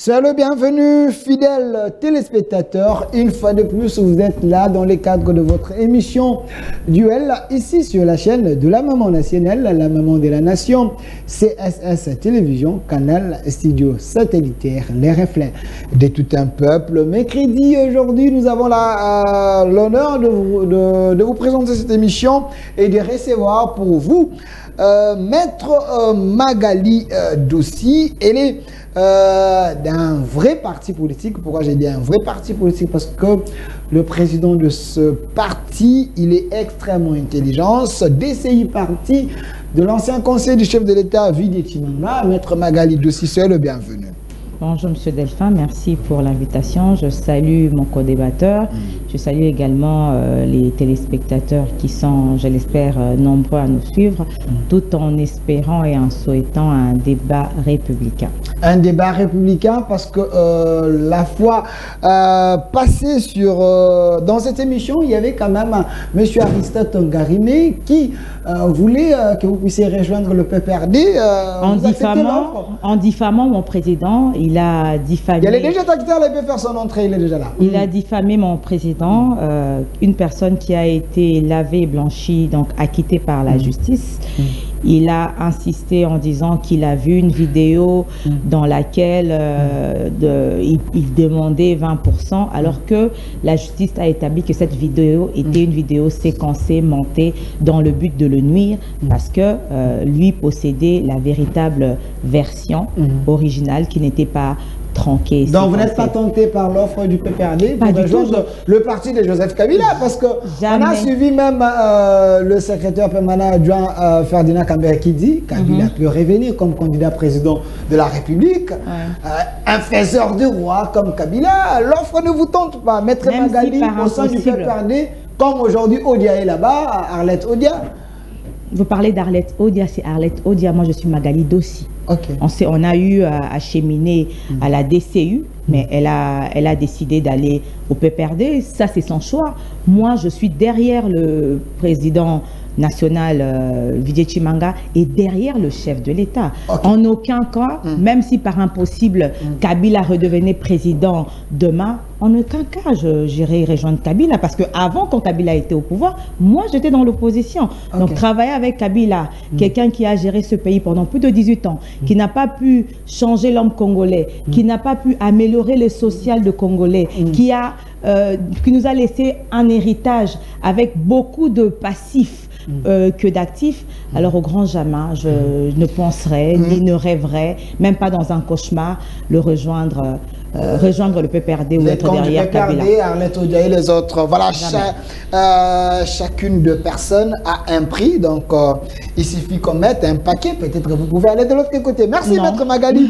Soyez le bienvenu, fidèles téléspectateurs. Une fois de plus, vous êtes là dans le cadre de votre émission Duel, ici sur la chaîne de la Maman Nationale, la Maman de la Nation, CSS Télévision, canal studio satellitaire, les reflets de tout un peuple. Mercredi, aujourd'hui, nous avons l'honneur de vous présenter cette émission et de recevoir pour vous Maître Magali Dossi. Elle est d'un vrai parti politique. Pourquoi j'ai dit un vrai parti politique? Parce que le président de ce parti, il est extrêmement intelligent. Ce DCI parti de l'ancien conseil du chef de l'État, Vidi Chimanga, Maître Magali Dossi, soyez le bienvenu. Bonjour Monsieur Delphin, merci pour l'invitation. Je salue mon co-débatteur. Je salue également les téléspectateurs qui sont, je l'espère, nombreux à nous suivre, tout en espérant et en souhaitant un débat républicain. Un débat républicain parce que la fois passée dans cette émission, il y avait quand même M. Aristote Ngarimé qui voulait que vous puissiez rejoindre le PPRD. En diffamant mon président, il a diffamé... Il est déjà acteur, il peut faire son entrée, il est déjà là. Il a diffamé mon président, une personne qui a été lavée et blanchie, donc acquittée par la justice. Il a insisté en disant qu'il a vu une vidéo dans laquelle il demandait 20%, alors que la justice a établi que cette vidéo était une vidéo séquencée, montée, dans le but de le nuire, parce que lui possédait la véritable version originale qui n'était pas tronqué. Donc vous n'êtes pas tenté par l'offre du PPRD pour rejoindre le parti de Joseph Kabila, parce que on a suivi même le secrétaire permanent adjoint Ferdinand Kambere qui dit Kabila peut revenir comme candidat président de la République. Un faiseur de roi comme Kabila, l'offre ne vous tente pas. Maître Magali au sein du PPRD, comme aujourd'hui Odia est là-bas, Arlette Odia. Vous parlez d'Arlette Odia, c'est Arlette Odia, moi je suis Magali Dossi. Okay. On a eu à cheminer à la DCU, mais elle a décidé d'aller au PPRD. Ça, c'est son choix. Moi, je suis derrière le président national Vidi Chimanga et derrière le chef de l'État. En aucun cas, même si par impossible Kabila redevenait président demain, en aucun cas j'irai rejoindre Kabila, parce que avant, quand Kabila était au pouvoir, moi j'étais dans l'opposition. Donc travailler avec Kabila, quelqu'un qui a géré ce pays pendant plus de 18 ans, qui n'a pas pu changer l'homme congolais, qui n'a pas pu améliorer le social de Congolais, qui nous a laissé un héritage avec beaucoup de passifs que d'actifs, alors au grand jamais, je ne penserais, ni ne rêverais, même pas dans un cauchemar, le rejoindre le PPRD ou être derrière Kabila. Arlette Odia et les autres, voilà, chacune de personnes a un prix, donc il suffit qu'on mette un paquet, peut-être que vous pouvez aller de l'autre côté. Merci Maître Magali.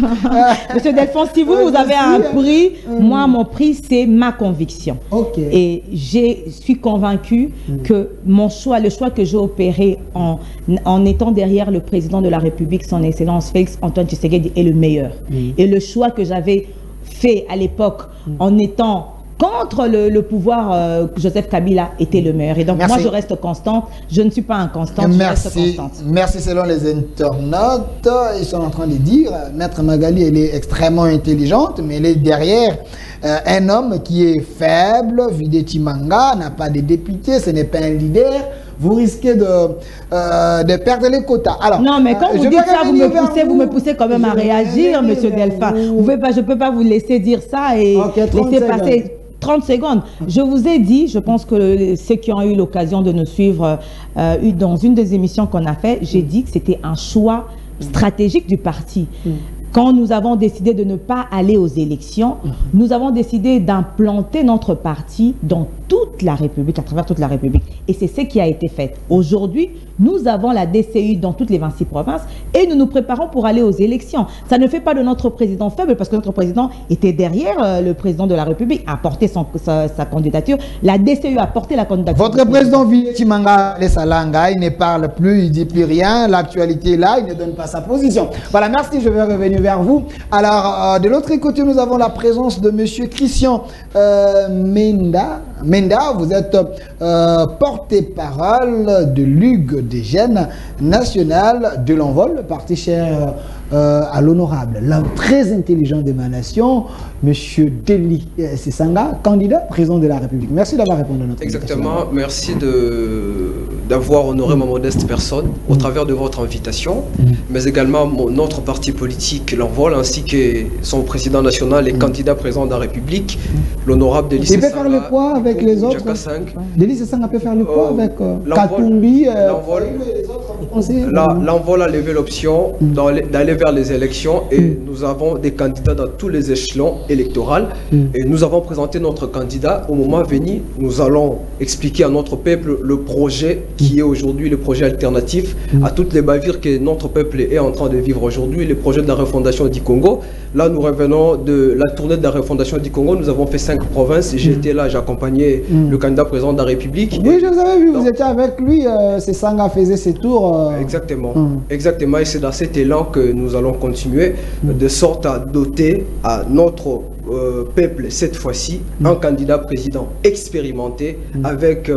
Monsieur Delphine, si vous avez un prix, moi mon prix c'est ma conviction. Et je suis convaincue que mon choix, le choix que j'ai opéré en étant derrière le président de la République, son Excellence Félix Antoine Tshisekedi, est le meilleur. Et le choix que j'avais fait à l'époque en étant contre le pouvoir Joseph Kabila était le meilleur. Et donc moi je reste constante, je ne suis pas inconstante, je reste constante. Merci. Selon les internautes, ils sont en train de dire, Maître Magali, elle est extrêmement intelligente, mais elle est derrière un homme qui est faible, Vidi Chimanga, n'a pas de député, ce n'est pas un leader. Vous risquez de perdre les quotas. Alors, non, mais quand vous dites ça, vous me poussez quand même à réagir, Monsieur Delphin. Je ne peux pas vous laisser dire ça et laisser passer 30 secondes. Je vous ai dit, je pense que ceux qui ont eu l'occasion de nous suivre dans une des émissions qu'on a fait, j'ai dit que c'était un choix stratégique du parti. Quand nous avons décidé de ne pas aller aux élections, nous avons décidé d'implanter notre parti dans toute la République, à travers toute la République. Et c'est ce qui a été fait. Aujourd'hui, nous avons la DCU dans toutes les 26 provinces et nous nous préparons pour aller aux élections. Ça ne fait pas de notre président faible, parce que notre président était derrière le président de la République, a porté sa candidature. La DCU a porté la candidature. Votre président Vidi Chimanga Salanga, il ne parle plus, il ne dit plus rien. L'actualité est là, il ne donne pas sa position. Voilà, merci, je vais revenir vers vous. Alors, de l'autre côté, nous avons la présence de M. Christian Menda. Menda, vous êtes porte-parole de l'UG des jeunes national de l'envol, le parti cher à l'honorable, l'homme très intelligent de ma nation, M. Deli Sesanga, candidat président de la République. Merci d'avoir répondu à notre invitation. Exactement, merci d'avoir honoré ma modeste personne au travers de votre invitation, mais également notre parti politique, l'Envol, ainsi que son président national et candidat président de la République, l'honorable Deli Sesanga. Il peut faire le poids avec les autres. Deli Sesanga peut faire le poids avec Katumbi. L'Envol a levé l'option d'aller vers les élections et nous avons des candidats dans tous les échelons électoraux et nous avons présenté notre candidat. Au moment venu, nous allons expliquer à notre peuple le projet qui est aujourd'hui le projet alternatif à toutes les bavures que notre peuple est en train de vivre aujourd'hui, le projet de la refondation du Congo. Là, nous revenons de la tournée de la refondation du Congo. Nous avons fait 5 provinces. J'étais là, j'ai accompagné le candidat président de la République. Oui, je vous avais vu, vous étiez avec lui, Sesanga faisait ses tours. Exactement, exactement. Et c'est dans cet élan que nous allons continuer, de sorte à doter à notre peuple, cette fois-ci, un candidat président expérimenté, avec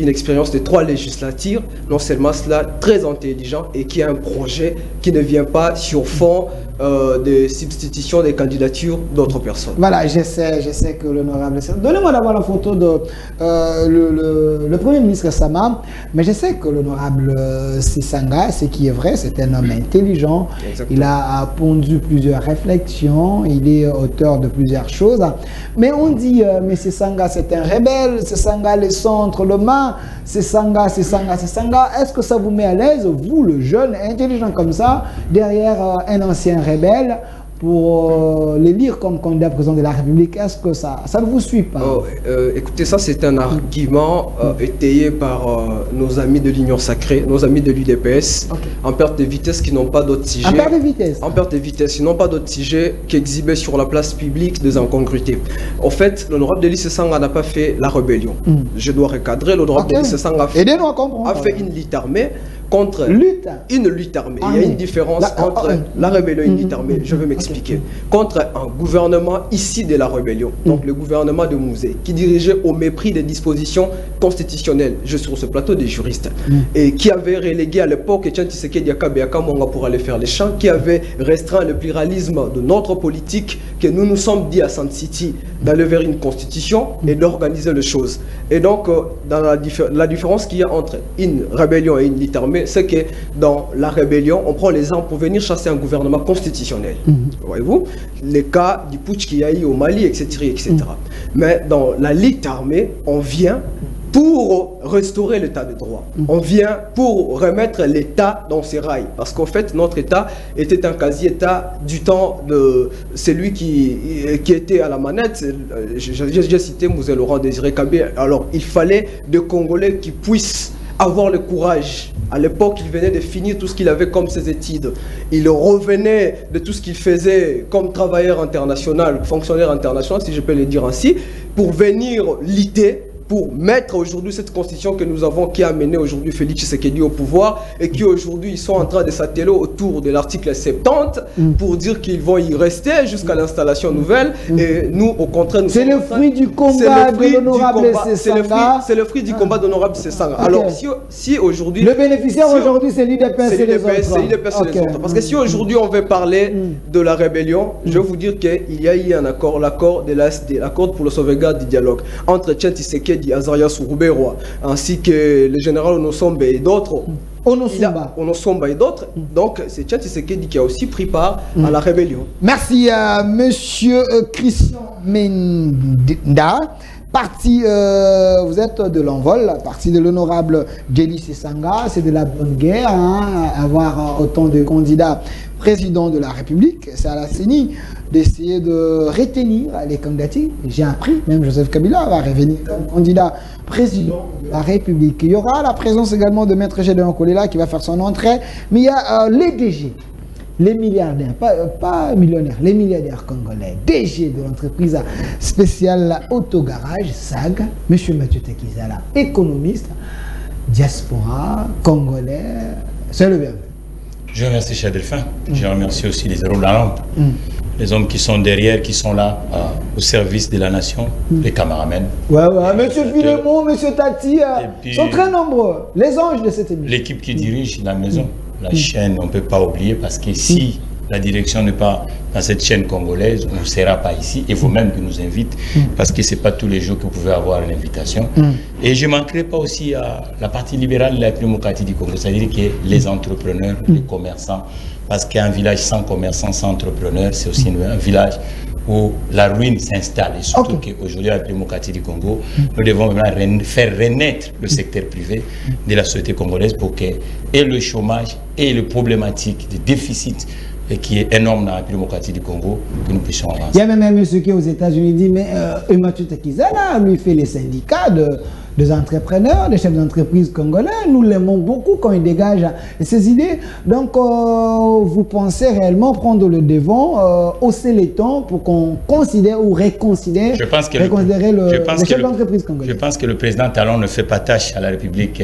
une expérience de 3 législatures, non seulement cela, très intelligent et qui a un projet qui ne vient pas sur fond de substitution des candidatures d'autres personnes. Voilà, je sais que l'honorable... Donnez-moi d'abord la photo de le Premier ministre Sama, mais je sais que l'honorable Sesanga, ce qui est vrai, c'est un homme intelligent. Exactement. Il a pondu plusieurs réflexions, il est auteur de plusieurs choses. Mais on dit, mais Sesanga c'est un rebelle, Sesanga le centre, le main, Sesanga. Est-ce que ça vous met à l'aise, vous, le jeune, intelligent comme ça, derrière un ancien rebelle, pour les lire comme candidat président de la République? Est-ce que ça ne vous suit pas? Écoutez, ça c'est un argument étayé par nos amis de l'Union Sacrée, nos amis de l'UDPS, en perte de vitesse, qui n'ont pas d'autre sujet. En perte de vitesse? En perte de vitesse, ils n'ont pas d'autre sujet qu'exhiber sur la place publique des incongruités. En fait, l'honorable Deli Sesanga n'a pas fait la rébellion. Je dois recadrer, l'honorable Deli Sesanga a fait une lutte armée contre une lutte armée. Il y a une différence entre la rébellion et une lutte armée. Je vais m'expliquer. Contre un gouvernement issu de la rébellion, donc le gouvernement de Mouzé, qui dirigeait au mépris des dispositions constitutionnelles. Je suis sur ce plateau des juristes. Et qui avait relégué à l'époque Etienne Tshisekedi Akabeaka Monga pour aller faire les champs, qui avait restreint le pluralisme de notre politique, que nous nous sommes dit à Sun City d'aller vers une constitution et d'organiser les choses. Et donc, dans la différence qu'il y a entre une rébellion et une lutte armée, c'est que dans la rébellion, on prend les armes pour venir chasser un gouvernement constitutionnel. Voyez-vous, les cas du putsch qu'il y a eu au Mali, etc. etc. Mais dans la lutte armée, on vient pour restaurer l'état de droit. On vient pour remettre l'État dans ses rails. Parce qu'en fait, notre État était un quasi-État du temps de celui qui était à la manette. J'ai cité Mouzé Laurent Désiré Kabé. Alors, il fallait des Congolais qui puissent avoir le courage. À l'époque, il venait de finir tout ce qu'il avait comme ses études. Il revenait de tout ce qu'il faisait comme travailleur international, fonctionnaire international, si je peux le dire ainsi, pour venir lutter, pour mettre aujourd'hui cette constitution que nous avons, qui a amené aujourd'hui Félix Tshisekedi au pouvoir, et qui aujourd'hui ils sont en train de s'atteler autour de l'article 70 pour dire qu'ils vont y rester jusqu'à l'installation nouvelle. Et nous, au contraire, nous c'est le fruit du combat de l'honorable Sesanga. C'est le fruit du combat de l'honorable Sesanga. Alors, si aujourd'hui... Le bénéficiaire aujourd'hui, c'est l'UDPS et les autres. C'est l'UDPS et les autres. Parce que si aujourd'hui on veut parler de la rébellion, je vais vous dire qu'il y a eu un accord, l'accord de l'ASD, l'accord pour le sauvegarde du dialogue, entre Etienne Tshisekedi, Azaria Sourouberoa, ainsi que le général Onosombe et d'autres. Onosomba et d'autres. Donc, c'est Etienne Tshisekedi qui a aussi pris part à la rébellion. Merci à monsieur Christian Menda. Parti, vous êtes de l'Envol, parti de l'honorable Deli Sesanga, c'est de la bonne guerre, avoir autant de candidats président de la République, c'est à la CENI d'essayer de retenir les candidatures. J'ai appris, même Joseph Kabila va revenir comme candidat président de la République. Il y aura la présence également de Maître Gédéon Kolela qui va faire son entrée, mais il y a les DG. Les milliardaires, pas millionnaires, les milliardaires congolais, DG de l'entreprise spéciale Autogarage, SAG, M. Mathieu Tekizala, économiste, diaspora, congolais, c'est le bienvenu. Je remercie Cheikh Delphin, je remercie aussi les héros de la lampe, les hommes qui sont derrière, qui sont là au service de la nation, les caméramans. Ouais, monsieur Philemon, monsieur Tati, sont très nombreux, les anges de cette émission. L'équipe qui dirige la maison. La chaîne, on ne peut pas oublier, parce qu'ici, la direction n'est pas dans cette chaîne congolaise, on ne sera pas ici, et vous-même qui nous invite, parce que ce n'est pas tous les jours que vous pouvez avoir l'invitation. Et je ne manquerai pas aussi à la partie libérale de la démocratie du Congo, c'est-à-dire que les entrepreneurs, les commerçants, parce qu'un village sans commerçants, sans entrepreneurs, c'est aussi un village où la ruine s'installe. Et surtout qu'aujourd'hui, la démocratie du Congo, nous devons vraiment faire renaître le secteur privé de la société congolaise pour que et le chômage et les problématiques de déficit qui est énorme dans la démocratie du Congo, que nous puissions avancer. Il y a même un monsieur qui est aux États-Unis dit, mais Mathieu Tekizala, lui fait les syndicats des entrepreneurs, des chefs d'entreprise congolais. Nous l'aimons beaucoup quand il dégage ses idées. Donc, vous pensez réellement prendre le devant, hausser les tons pour qu'on considère ou réconsidère les chefs d'entreprise congolais. Je pense que le président Talon ne fait pas tâche à la République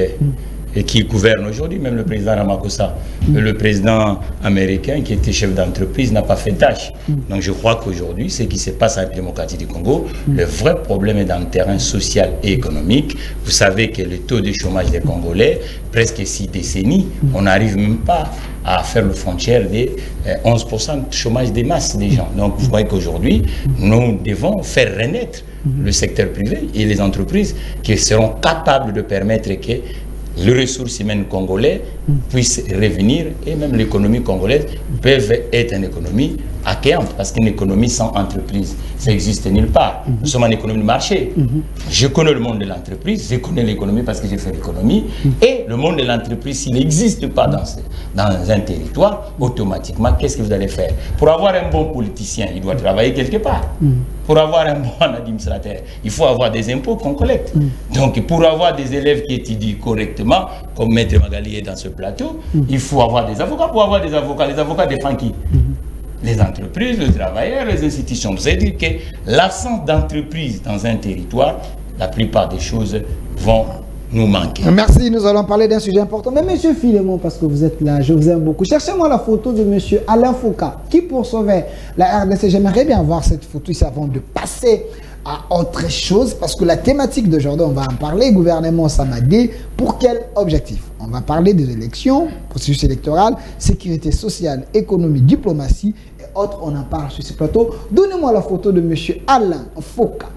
et qui gouverne aujourd'hui, même le président Ramaphosa. Le président américain qui était chef d'entreprise n'a pas fait tâche. Donc je crois qu'aujourd'hui, ce qui se passe avec la démocratie du Congo, le vrai problème est dans le terrain social et économique. Vous savez que le taux de chômage des Congolais, presque 6 décennies, on n'arrive même pas à faire le frontière des 11% de chômage des masses des gens. Donc vous voyez qu'aujourd'hui, nous devons faire renaître le secteur privé et les entreprises qui seront capables de permettre que les ressources humaines congolaises puissent revenir et même l'économie congolaise peuvent être une économie accueillante parce qu'une économie sans entreprise, ça n'existe nulle part. Nous sommes en économie de marché. Je connais le monde de l'entreprise, je connais l'économie parce que j'ai fait l'économie et le monde de l'entreprise, s'il n'existe pas dans un territoire, automatiquement, qu'est-ce que vous allez faire? Pour avoir un bon politicien, il doit travailler quelque part. Pour avoir un bon administrateur, il faut avoir des impôts qu'on collecte. Donc, pour avoir des élèves qui étudient correctement, comme Maître Magali est dans ce plateau, il faut avoir des avocats. Pour avoir des avocats, les avocats défendent qui? Les entreprises, les travailleurs, les institutions. C'est-à-dire que l'absence d'entreprise dans un territoire, la plupart des choses vont nous manquer. Merci, nous allons parler d'un sujet important. Mais monsieur Philémon, parce que vous êtes là, je vous aime beaucoup. Cherchez-moi la photo de monsieur Alain Foka, qui poursuivait la RDC. J'aimerais bien voir cette photo ici avant de passer à autre chose, parce que la thématique d'aujourd'hui, on va en parler. Gouvernement Samadé, pour quel objectif? On va parler des élections, processus électoral, sécurité sociale, économie, diplomatie et autres. On en parle sur ce plateau. Donnez-moi la photo de monsieur Alain Foka.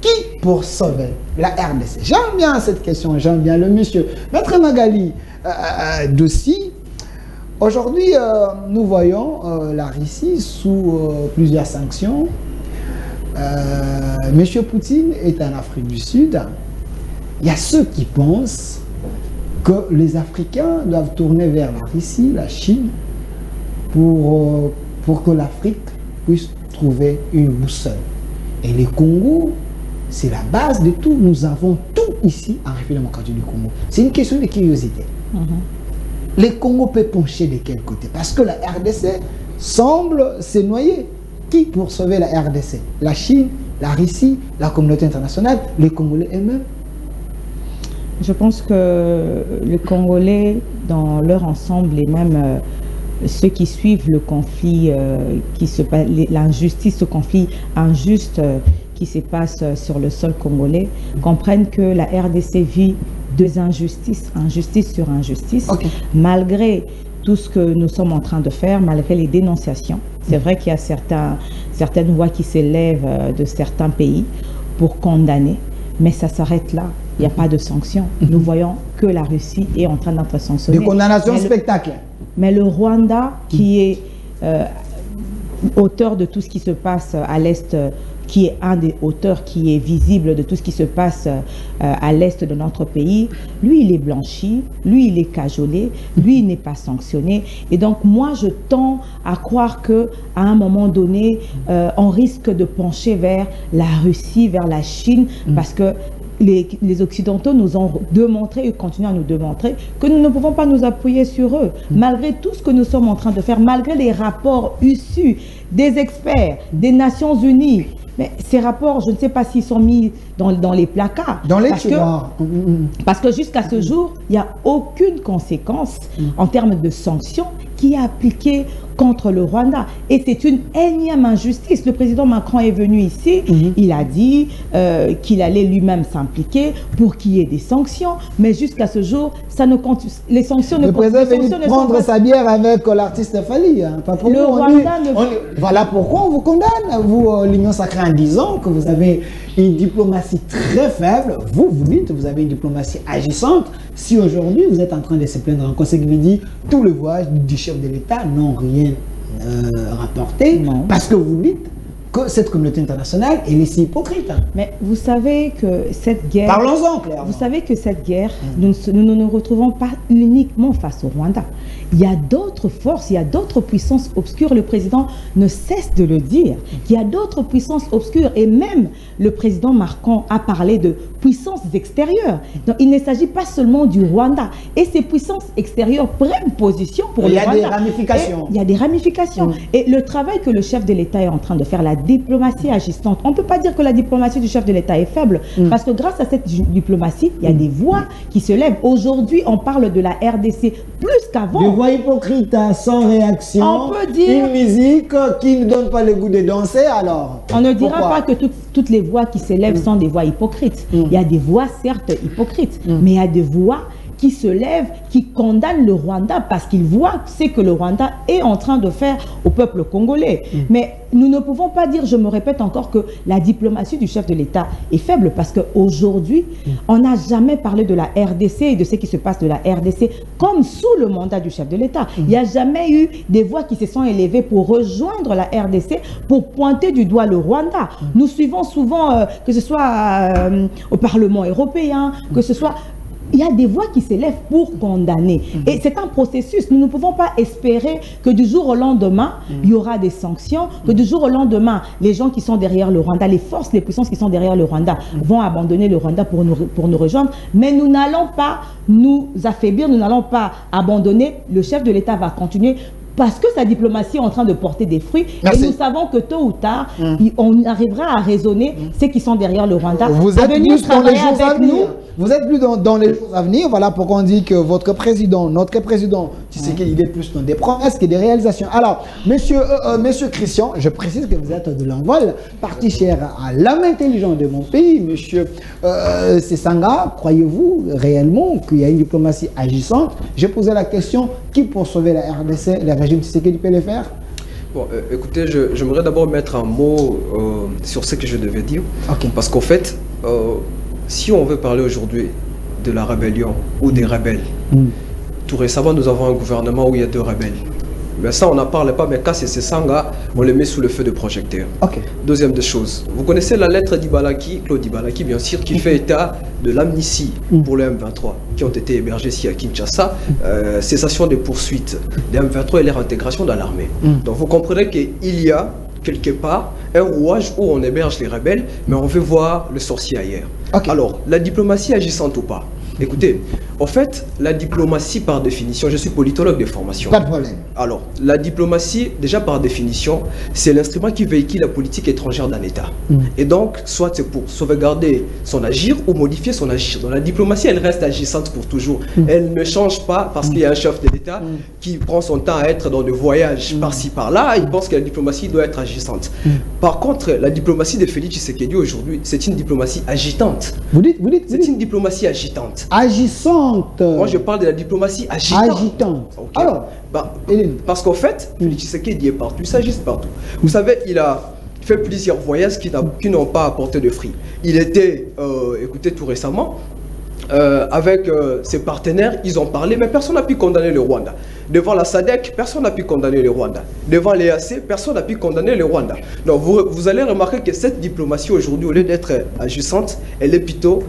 Qui pour sauver la RDC? J'aime bien cette question, j'aime bien le monsieur. Maître Magali Dossi, aujourd'hui, nous voyons la Russie sous plusieurs sanctions. Monsieur Poutine est en Afrique du Sud. Il y a ceux qui pensent que les Africains doivent tourner vers la Russie, la Chine, pour que l'Afrique puisse trouver une boussole. Et les Congo, c'est la base de tout. Nous avons tout ici en République démocratique du Congo. C'est une question de curiosité. Les Congo peuvent pencher de quel côté? Parce que la RDC semble se noyer. Qui pour sauver la RDC? La Chine, la Russie, la communauté internationale, les Congolais eux-mêmes? Je pense que les Congolais, dans leur ensemble, et même ceux qui suivent le conflit, l'injustice, ce conflit injuste qui se passe sur le sol congolais, comprennent que la RDC vit deux injustices, injustice sur injustice, malgré tout ce que nous sommes en train de faire, malgré les dénonciations. C'est vrai qu'il y a certaines voix qui s'élèvent de certains pays pour condamner, mais ça s'arrête là. Il n'y a pas de sanctions. Nous voyons que la Russie est en train d'être sanctionnée. Des condamnations spectacle. Mais le Rwanda, qui est auteur de tout ce qui se passe à l'Est, qui est un des auteurs qui est visible de tout ce qui se passe à l'est de notre pays, lui il est blanchi, lui il est cajolé, lui il n'est pas sanctionné. Et donc moi je tends à croire qu'à un moment donné, on risque de pencher vers la Russie, vers la Chine, parce que les Occidentaux nous ont démontré et continuent à nous démontrer que nous ne pouvons pas nous appuyer sur eux. Malgré tout ce que nous sommes en train de faire, malgré les rapports issus des experts, des Nations Unies, mais ces rapports, je ne sais pas s'ils sont mis dans les placards. Dans les tiroirs. Parce que jusqu'à ce jour, il n'y a aucune conséquence en termes de sanctions qui est appliquée contre le Rwanda. Et c'est une énième injustice. Le président Macron est venu ici, il a dit qu'il allait lui-même s'impliquer pour qu'il y ait des sanctions, mais jusqu'à ce jour, ça ne compte. Les sanctions ne comptent pas. Le président est venu prendre sa bière avec l'artiste Fali. Hein. Le Rwanda voilà pourquoi on vous condamne, vous, l'Union sacrée, en disant que vous avez une diplomatie très faible. Vous dites que vous avez une diplomatie agissante. Si aujourd'hui vous êtes en train de se plaindre en conseil, qui dit tous les voyages du chef de l'État n'ont rien rapporté, parce que vous dites que cette communauté internationale est laissée hypocrite. Mais vous savez que cette guerre... Parlons-en clairement. Vous savez que cette guerre, nous ne nous retrouvons pas uniquement face au Rwanda. Il y a d'autres forces, il y a d'autres puissances obscures. Le président ne cesse de le dire. Il y a d'autres puissances obscures. Et même le président Macron a parlé de puissances extérieures. Donc il ne s'agit pas seulement du Rwanda. Et ces puissances extérieures prennent position pour le Rwanda. Il y a des ramifications. Il y a des ramifications. Et le travail que le chef de l'État est en train de faire, la diplomatie agissante, on ne peut pas dire que la diplomatie du chef de l'État est faible. Parce que grâce à cette diplomatie, il y a des voix qui se lèvent. Aujourd'hui, on parle de la RDC plus qu'avant. Des voix hypocrites, sans réaction. On peut dire... Une musique qui ne donne pas le goût de danser, alors. On ne dira pas que toutes les voix qui s'élèvent sont des voix hypocrites. Il y a des voix, certes, hypocrites, mais il y a des voix qui se lèvent, qui condamnent le Rwanda parce qu'ils voient ce que le Rwanda est en train de faire au peuple congolais. Mais nous ne pouvons pas dire, je me répète encore, que la diplomatie du chef de l'État est faible parce qu'aujourd'hui, on n'a jamais parlé de la RDC et de ce qui se passe de la RDC comme sous le mandat du chef de l'État. Il n'y a jamais eu des voix qui se sont élevées pour rejoindre la RDC, pour pointer du doigt le Rwanda. Nous suivons souvent, que ce soit au Parlement européen, que ce soit... Il y a des voix qui s'élèvent pour condamner. Et c'est un processus. Nous ne pouvons pas espérer que du jour au lendemain, il y aura des sanctions, que du jour au lendemain, les gens qui sont derrière le Rwanda, les forces, les puissances qui sont derrière le Rwanda vont abandonner le Rwanda pour nous rejoindre. Mais nous n'allons pas nous affaiblir, nous n'allons pas abandonner. Le chef de l'État va continuer parce que sa diplomatie est en train de porter des fruits. Merci. Et nous savons que tôt ou tard, on arrivera à raisonner ceux qui sont derrière le Rwanda. Vous êtes plus dans les jours à venir. Vous êtes plus dans les jours à venir. Voilà pourquoi on dit que votre président, notre président, tu sais qu'il est plus dans des promesses que des réalisations. Alors, monsieur Christian, je précise que vous êtes de l'envol, parti cher à l'âme intelligente de mon pays. Monsieur Sesanga, croyez-vous réellement qu'il y a une diplomatie agissante? J'ai posé la question, qui pour sauver la RDC, le régime Tshisekedi peut le faire? Bon, écoutez, j'aimerais d'abord mettre un mot sur ce que je devais dire. Parce qu'en fait, si on veut parler aujourd'hui de la rébellion ou des rebelles, tout récemment, nous avons un gouvernement où il y a 2 rebelles. Mais ça, on n'en parle pas, mais quand c'est Sesanga, on les met sous le feu de projecteur. Deuxième des choses, vous connaissez la lettre d'Ibalaki, Claude Ibalaki, bien sûr, qui fait état de l'amnistie pour les M23 qui ont été hébergés ici à Kinshasa, cessation des poursuites des M23 et leur intégration dans l'armée. Donc vous comprenez qu'il y a quelque part un rouage où on héberge les rebelles, mais on veut voir le sorcier ailleurs. Alors, la diplomatie agissante ou pas? Écoutez, en fait, la diplomatie par définition, je suis politologue de formation. Pas de problème. Alors, la diplomatie, déjà par définition, c'est l'instrument qui véhicule la politique étrangère d'un État. Et donc, soit c'est pour sauvegarder son agir ou modifier son agir. Donc, la diplomatie, elle reste agissante pour toujours. Elle ne change pas parce qu'il y a un chef de l'État qui prend son temps à être dans des voyages par-ci, par-là. Il pense que la diplomatie doit être agissante. Par contre, la diplomatie de Félix Tshisekedi aujourd'hui, c'est une diplomatie agitante. Vous dites C'est une diplomatie agitante. Agissante. Moi, je parle de la diplomatie agitante. Alors, parce qu'en fait, Félix Tshisekedi est partout, il s'agit partout. Vous savez, il a fait plusieurs voyages qui n'ont pas apporté de fruits. Il était, écoutez, tout récemment, avec ses partenaires, ils ont parlé, mais personne n'a pu condamner le Rwanda. Devant la SADC, personne n'a pu condamner le Rwanda. Devant l'EAC, personne n'a pu condamner le Rwanda. Donc vous allez remarquer que cette diplomatie aujourd'hui, au lieu d'être agissante, elle est plutôt,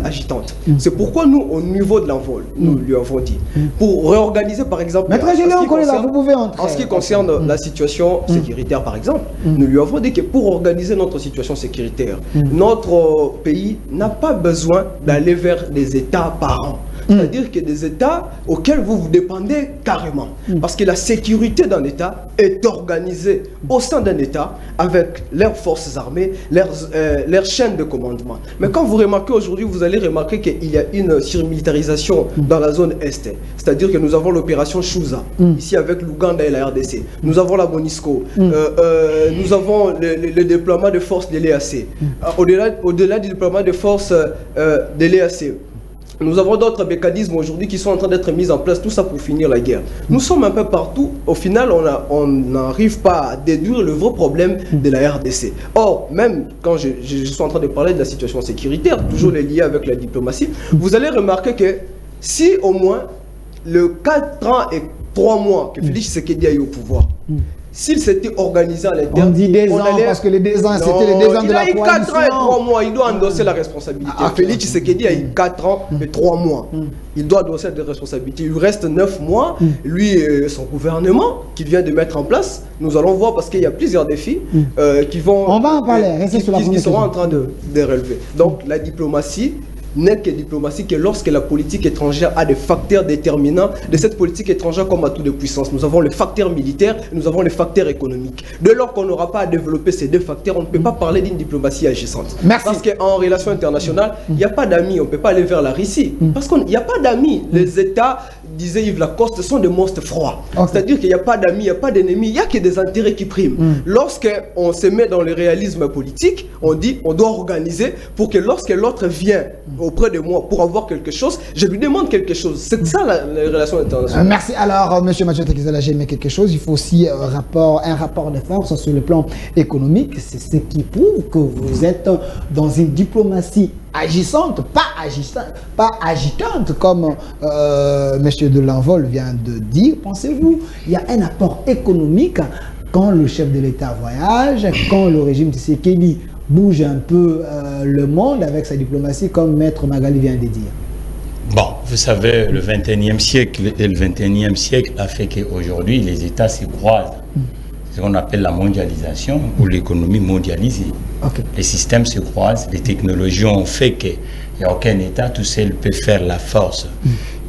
agitante. C'est pourquoi nous, au niveau de l'envol, nous lui avons dit, pour réorganiser par exemple... Maître Général, vous pouvez entrer. En ce qui concerne la situation sécuritaire par exemple, nous lui avons dit que pour organiser notre situation sécuritaire, notre pays n'a pas besoin d'aller vers des États parents. C'est-à-dire que des États auxquels vous dépendez carrément. Parce que la sécurité d'un État est organisée au sein d'un État avec leurs forces armées, leurs chaînes de commandement. Mais quand vous remarquez aujourd'hui, vous allez remarquer qu'il y a une surmilitarisation dans la zone Est. C'est-à-dire que nous avons l'opération Chouza, ici avec l'Ouganda et la RDC. Nous avons la MONUSCO. Nous avons le déploiement de forces de l'EAC. Au-delà du déploiement de forces de l'EAC, nous avons d'autres mécanismes aujourd'hui qui sont en train d'être mis en place, tout ça pour finir la guerre. Nous sommes un peu partout. Au final, on n'arrive pas à déduire le vrai problème de la RDC. Or, même quand je suis en train de parler de la situation sécuritaire, toujours les liés avec la diplomatie, vous allez remarquer que si au moins le 4 ans et 3 mois que Félix Tshisekedi a eu au pouvoir, s'il s'était organisé à l'intérieur... On dit des ans, parce que les 2 ans, c'était les 2 ans de la coalition. Il a eu 4 ans et 3 mois, il doit endosser la responsabilité. Félix Tshisekedi a eu 4 ans et 3 mois. Il doit endosser des responsabilités. Il lui reste 9 mois, lui et son gouvernement, qu'il vient de mettre en place. Nous allons voir, parce qu'il y a plusieurs défis qui vont... On va en parler, restez sur la qui seront en train de relever. Donc, la diplomatie n'est que diplomatie que lorsque la politique étrangère a des facteurs déterminants de cette politique étrangère comme atout de puissance. Nous avons les facteurs militaires, nous avons les facteurs économiques. Dès lors qu'on n'aura pas à développer ces 2 facteurs, on ne peut pas parler d'une diplomatie agissante. Merci. Parce qu'en relation internationale, il n'y a pas d'amis, on ne peut pas aller vers la Russie. Parce qu'il n'y a pas d'amis. Les États, disait Yves Lacoste, sont des monstres froids. C'est-à-dire qu'il n'y a pas d'amis, il n'y a pas d'ennemis, il n'y a que des intérêts qui priment. Lorsqu'on se met dans le réalisme politique, on dit on doit organiser pour que lorsque l'autre vient auprès de moi pour avoir quelque chose, je lui demande quelque chose. C'est ça la relation internationale. Merci. Alors, M. Majota Kizala, j'ai aimé quelque chose. Il faut aussi un rapport de force sur le plan économique. C'est ce qui prouve que vous êtes dans une diplomatie agissante, pas agitante, comme M. de Lanvol vient de dire. Pensez-vous, il y a un apport économique quand le chef de l'État voyage, quand le régime Tshisekedi bouge un peu le monde avec sa diplomatie, comme Maître Magali vient de dire. Bon, vous savez, le 21e siècle et le 21e siècle a fait qu'aujourd'hui, les États se croisent. Ce qu'on appelle la mondialisation ou l'économie mondialisée. Les systèmes se croisent, les technologies ont fait qu'il n'y a aucun État tout seul peut faire la force.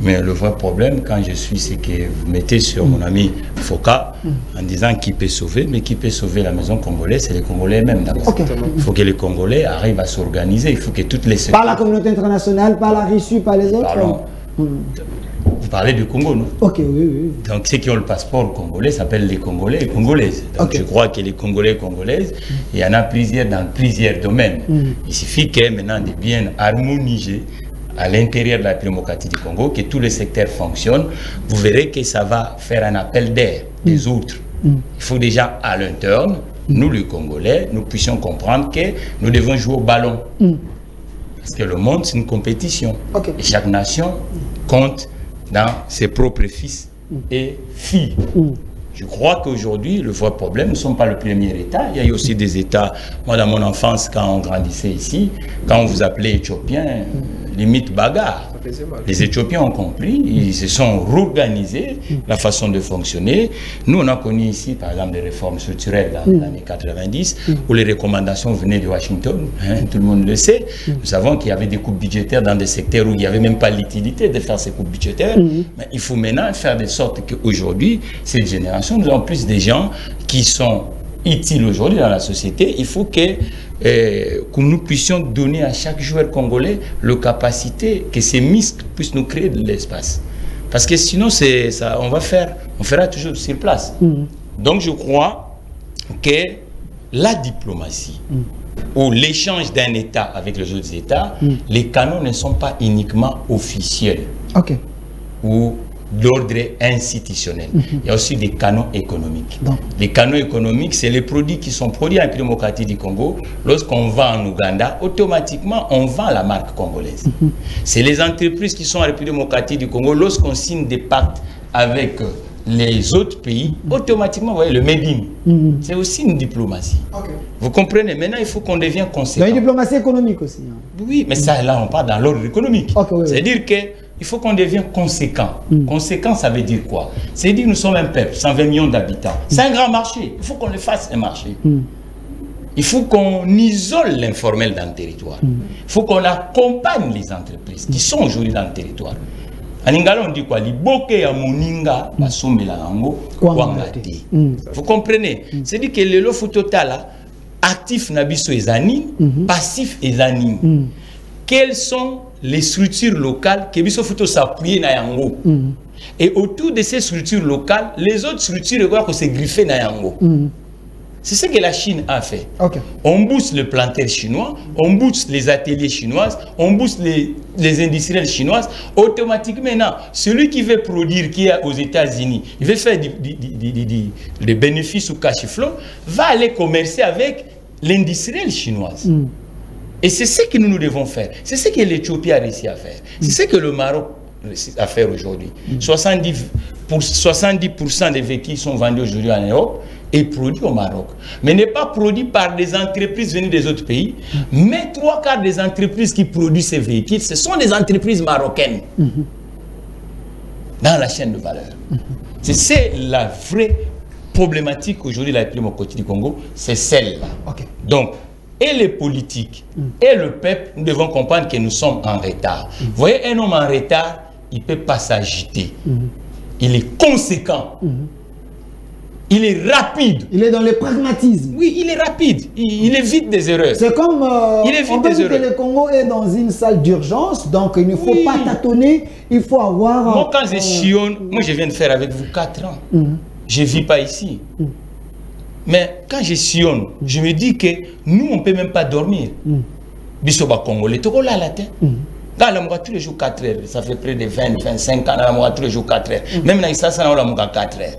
Mais le vrai problème, quand je suis, c'est que vous mettez sur mon ami Foka en disant qui peut sauver, mais qui peut sauver la maison congolaise, c'est les Congolais eux-mêmes d'abord. Il faut que les Congolais arrivent à s'organiser, il faut que toutes les... Par la communauté internationale, par la Russie, par les autres. Vous parlez du Congo, non? Oui. Donc ceux qui ont le passeport congolais s'appellent les Congolais et Congolaises. Donc je crois que les Congolais et Congolaises, il y en a plusieurs dans plusieurs domaines. Il suffit que maintenant de bien harmoniser à l'intérieur de la démocratie du Congo, que tous les secteurs fonctionnent, vous verrez que ça va faire un appel d'air des autres. Il faut déjà à l'interne, nous les Congolais, nous puissions comprendre que nous devons jouer au ballon. Parce que le monde, c'est une compétition. Et chaque nation compte dans ses propres fils et filles. Je crois qu'aujourd'hui, le vrai problème, nous ne sommes pas le premier État. Il y a eu aussi des États, moi dans mon enfance, quand on grandissait ici, quand on vous appelait Éthiopien, limite bagarre. Les Éthiopiens ont compris, ils se sont réorganisés, la façon de fonctionner. Nous, on a connu ici, par exemple, des réformes structurelles dans les années 90, où les recommandations venaient de Washington, tout le monde le sait. Nous savons qu'il y avait des coupes budgétaires dans des secteurs où il n'y avait même pas l'utilité de faire ces coupes budgétaires. Mais il faut maintenant faire de sorte qu'aujourd'hui, cette génération, nous avons plus de gens qui sont utiles aujourd'hui dans la société. Il faut que nous puissions donner à chaque joueur congolais la capacité que ces muscles puissent nous créer de l'espace. Parce que sinon, ça, on fera toujours sur place. Donc je crois que la diplomatie ou l'échange d'un État avec les autres États, les canaux ne sont pas uniquement officiels ou d'ordre institutionnel. Il y a aussi des canaux économiques. Les canaux économiques, c'est les produits qui sont produits en République démocratique du Congo. Lorsqu'on va en Ouganda, automatiquement, on vend la marque congolaise. C'est les entreprises qui sont en République démocratique du Congo. Lorsqu'on signe des pactes avec les autres pays, automatiquement, vous voyez, le Made in, c'est aussi une diplomatie. Vous comprenez? Maintenant, il faut qu'on devienne conséquent. Il y a une diplomatie économique aussi. Oui, mais ça, là, on parle dans l'ordre économique. C'est-à-dire que il faut qu'on devienne conséquent. Conséquent, ça veut dire quoi? C'est-à-dire que nous sommes un peuple, 120 millions d'habitants. C'est un grand marché. Il faut qu'on le fasse, un marché. Il faut qu'on isole l'informel dans le territoire. Il faut qu'on accompagne les entreprises qui sont aujourd'hui dans le territoire. Lingala, on dit quoi? Liboke ya moninga, basombela yango, kwangate. Vous comprenez? C'est-à-dire que le lofu total, actif nabiso ezani, passif ezani. Quelles sont les structures locales que biso futo s'appuyer na yango? Et autour de ces structures locales, les autres structures regarde que c'est griffé na yango. C'est ce que la Chine a fait. On booste le planteur chinois, on booste les ateliers chinois, on booste les industriels chinoises. Automatiquement, maintenant, celui qui veut produire, qui est aux États-Unis, il veut faire des bénéfices ou cash flow, va aller commercer avec l'industriel chinoise. Et c'est ce que nous devons faire. C'est ce que l'Éthiopie a réussi à faire. C'est ce que le Maroc a fait aujourd'hui. 70% des véhicules sont vendus aujourd'hui en Europe et produits au Maroc. Mais n'est pas produit par des entreprises venues des autres pays, mais 3/4 des entreprises qui produisent ces véhicules, ce sont des entreprises marocaines dans la chaîne de valeur. C'est la vraie problématique aujourd'hui de la République démocratique du Congo, c'est celle-là. Donc, et les politiques et le peuple, nous devons comprendre que nous sommes en retard. Vous voyez, un homme en retard, il ne peut pas s'agiter. Il est conséquent. Il est rapide. Il est dans le pragmatisme. Oui, il est rapide. Il évite des erreurs. C'est comme il évite des erreurs. Le Congo est dans une salle d'urgence, donc il ne faut pas tâtonner. Il faut avoir... Moi, quand je chionne, moi je viens de faire avec vous 4 ans. Je ne vis pas ici. Mais quand je sillonne, je me dis que nous, on ne peut même pas dormir. Bisoba Congolais, tu là la tête. Dans la moitié tous les jours 4 heures, ça fait près de 20-25 ans, dans la moitié tous les jours 4 heures. Même dans ça, on a 4 heures.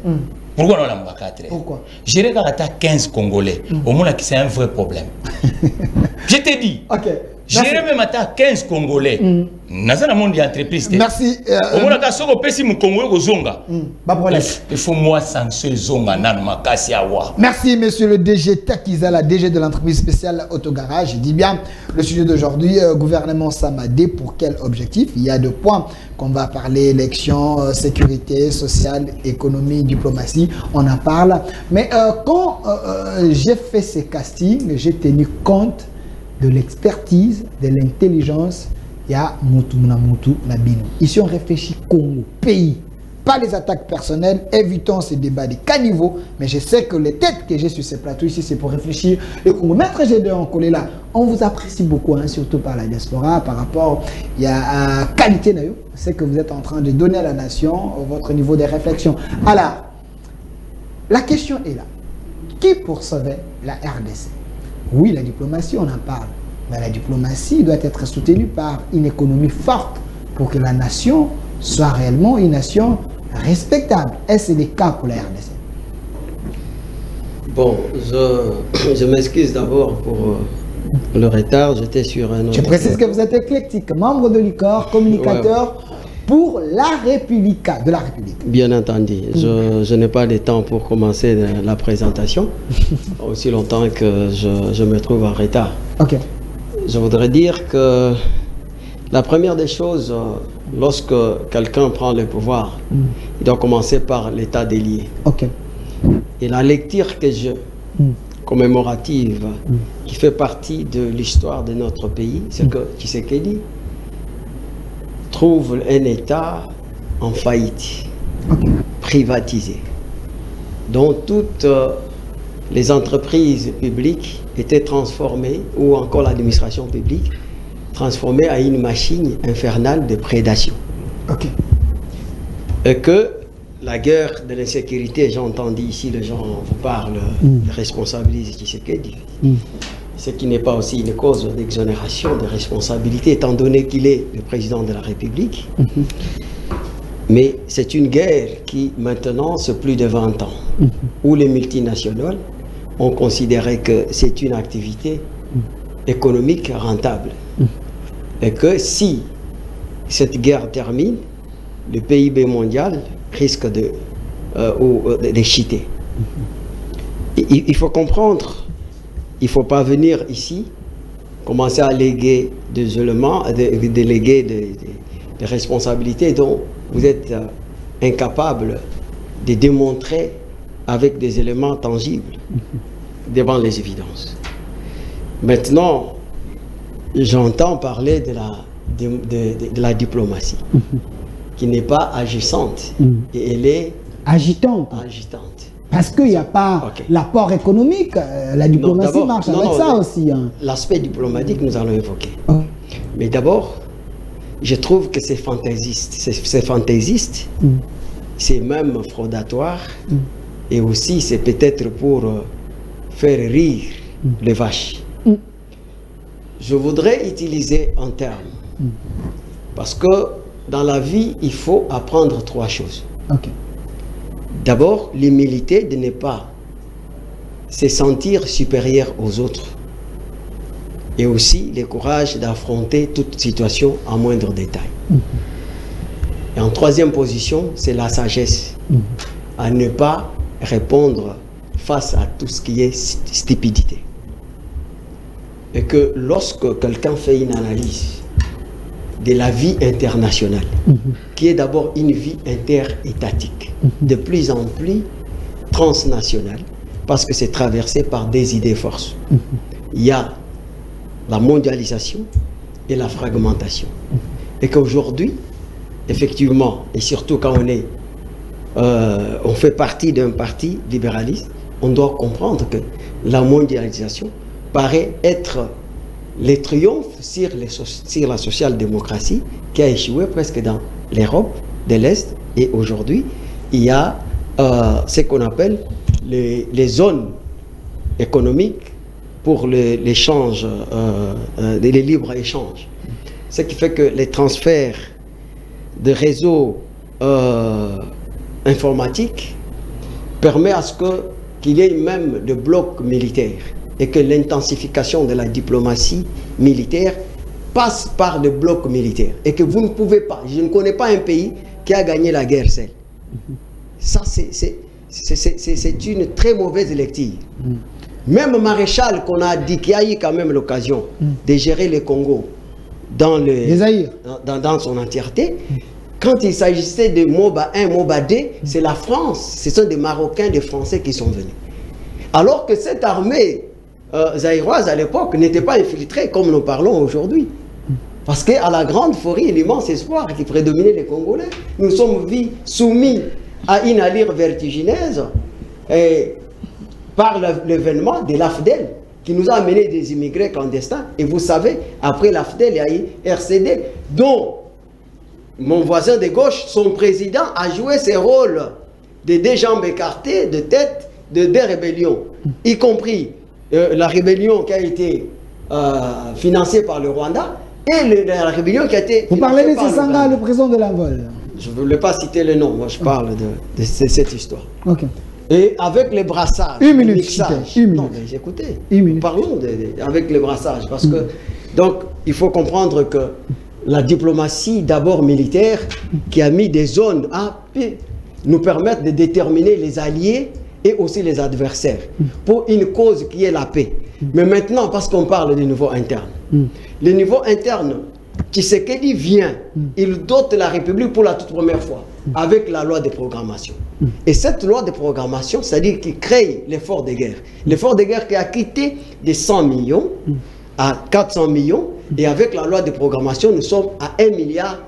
Pourquoi on a 4 heures? Pourquoi? Je regarde à 15 Congolais. Au moins, c'est un vrai problème. Je te dis. Gérer même à 15 Congolais. Dans un monde d'entreprise. Merci. Au moins, il faut moi sanctionner Zonga nan makasi awa. Merci, monsieur le DG Takiza, la DG de l'entreprise spéciale Autogarage. Je dis bien, le sujet d'aujourd'hui, gouvernement Samadé, pour quel objectif? Il y a 2 points qu'on va parler, élection, sécurité sociale, économie, diplomatie, on en parle. Mais quand j'ai fait ces castings, j'ai tenu compte de l'expertise, de l'intelligence, il y a Moutou Nabino. Ici, on réfléchit Congo, pays, pas les attaques personnelles, évitons ces débats de caniveau, mais je sais que les têtes que j'ai sur ces plateaux ici, c'est pour réfléchir le Congo. Maître G2 en collé là, on vous apprécie beaucoup, hein, surtout par la diaspora, par rapport, il y a qualité, c'est que vous êtes en train de donner à la nation votre niveau de réflexion. Alors, la question est là. Qui poursuivait la RDC? Oui, la diplomatie, on en parle. Mais la diplomatie doit être soutenue par une économie forte pour que la nation soit réellement une nation respectable. Est-ce le cas pour la RDC? Bon, je m'excuse d'abord pour le retard. J'étais sur un autre... Je précise que vous êtes éclectique, membre de l'ICOR, communicateur pour la République, de la République. Bien entendu. Je n'ai pas de temps pour commencer la présentation, aussi longtemps que je me trouve en retard. Je voudrais dire que la première des choses, lorsque quelqu'un prend le pouvoir, il doit commencer par l'état des lieux. Et la lecture que je commémorative, qui fait partie de l'histoire de notre pays, c'est que Tshisekedi trouve un État en faillite, privatisé, dont toutes les entreprises publiques étaient transformées, ou encore l'administration publique, transformée à une machine infernale de prédation. Et que la guerre de l'insécurité, j'ai entendu ici, les gens vous parlent, responsabilisent Tshisekedi. Ce qui n'est pas aussi une cause d'exonération de responsabilité, étant donné qu'il est le président de la République. Mais c'est une guerre qui, maintenant, c'est plus de 20 ans, où les multinationales ont considéré que c'est une activité économique rentable. Et que si cette guerre termine, le PIB mondial risque de chuter. Il faut comprendre. Il ne faut pas venir ici, commencer à léguer des éléments, déléguer des responsabilités dont vous êtes incapable de démontrer avec des éléments tangibles devant les évidences. Maintenant, j'entends parler de la diplomatie. qui n'est pas agissante. Et elle est agitante. Parce qu'il n'y a pas l'apport économique. La diplomatie marche avec ça aussi. Hein. L'aspect diplomatique, nous allons évoquer. Mais d'abord, je trouve que c'est fantaisiste. C'est fantaisiste. C'est même fraudatoire. Et aussi, c'est peut-être pour faire rire les vaches. Je voudrais utiliser un terme. Parce que dans la vie, il faut apprendre 3 choses. D'abord, l'humilité de ne pas se sentir supérieur aux autres. Et aussi le courage d'affronter toute situation en moindre détail. Et en 3e position, c'est la sagesse. À ne pas répondre face à tout ce qui est stupidité. Et que lorsque quelqu'un fait une analyse de la vie internationale, qui est d'abord une vie interétatique, de plus en plus transnationale, parce que c'est traversé par des idées-forces. Il y a la mondialisation et la fragmentation. Et qu'aujourd'hui, effectivement, et surtout quand on fait partie d'un parti libéraliste, on doit comprendre que la mondialisation paraît être le triomphe sur la social-démocratie qui a échoué presque dans l'Europe de l'Est. Et aujourd'hui, il y a ce qu'on appelle les zones économiques pour l'échange, les libres-échanges. Ce qui fait que les transferts de réseaux informatiques permettent à ce qu'il y ait même de blocs militaires et que l'intensification de la diplomatie militaire passe par le bloc militaire et que vous ne pouvez pas, je ne connais pas un pays qui a gagné la guerre seul. Ça, c'est une très mauvaise lecture. Même Maréchal, qu'on a dit qu'il a eu quand même l'occasion de gérer le Congo dans son entièreté, quand il s'agissait de MOBA 1, MOBA 2, c'est la France, ce sont des Marocains, des Français qui sont venus. Alors que cette armée zaïroise à l'époque n'était pas infiltrée comme nous parlons aujourd'hui. Parce qu'à la grande folie, l'immense espoir qui prédominait les Congolais, nous sommes soumis à une allure vertigineuse par l'événement de l'AFDEL qui nous a amené des immigrés clandestins. Et vous savez, après l'AFDEL, il y a eu RCD, dont mon voisin de gauche, son président, a joué ses rôles de 2 jambes écartées, de tête, de 2 rébellions, y compris la rébellion qui a été financée par le Rwanda et la rébellion qui a été... Vous parlez de Sesanga, le président de l'envol. Je ne voulais pas citer le nom, moi je parle de cette histoire. Et avec les brassages, une minute, non, mais écoutez, parlons avec les brassages, parce que, donc, il faut comprendre que la diplomatie, d'abord militaire, qui a mis des zones à nous permettre de déterminer les alliés et aussi les adversaires, pour une cause qui est la paix. Mais maintenant, parce qu'on parle du niveau interne, le niveau interne, Tshisekedi vient, il dote la République pour la toute première fois, avec la loi de programmation. Et cette loi de programmation, c'est-à-dire qu'il crée l'effort de guerre. L'effort de guerre qui a quitté de 100 millions à 400 millions, et avec la loi de programmation, nous sommes à 1,6 milliard.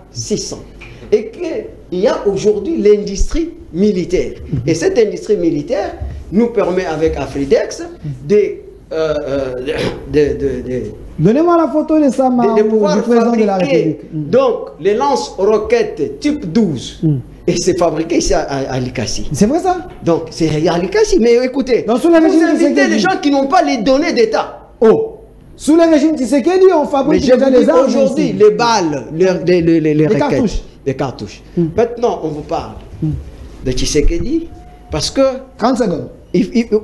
Et qu'il y a aujourd'hui l'industrie militaire. Et cette industrie militaire nous permet avec Afridex Donnez-moi la photo de Sama, de pouvoir du président de la République. Donc, les lance-roquettes type 12, et c'est fabriqué ici à Likasi. C'est vrai ça? Donc, c'est à Likasi, mais écoutez, donc, sous le régime vous invitez les gens qui n'ont pas les données d'État. Oh, sous le régime Tshisekedi, on fabrique déjà des armes. Aujourd'hui, les balles, les cartouches. Les cartouches. Maintenant, on vous parle de Tshisekedi, parce que... 30 secondes.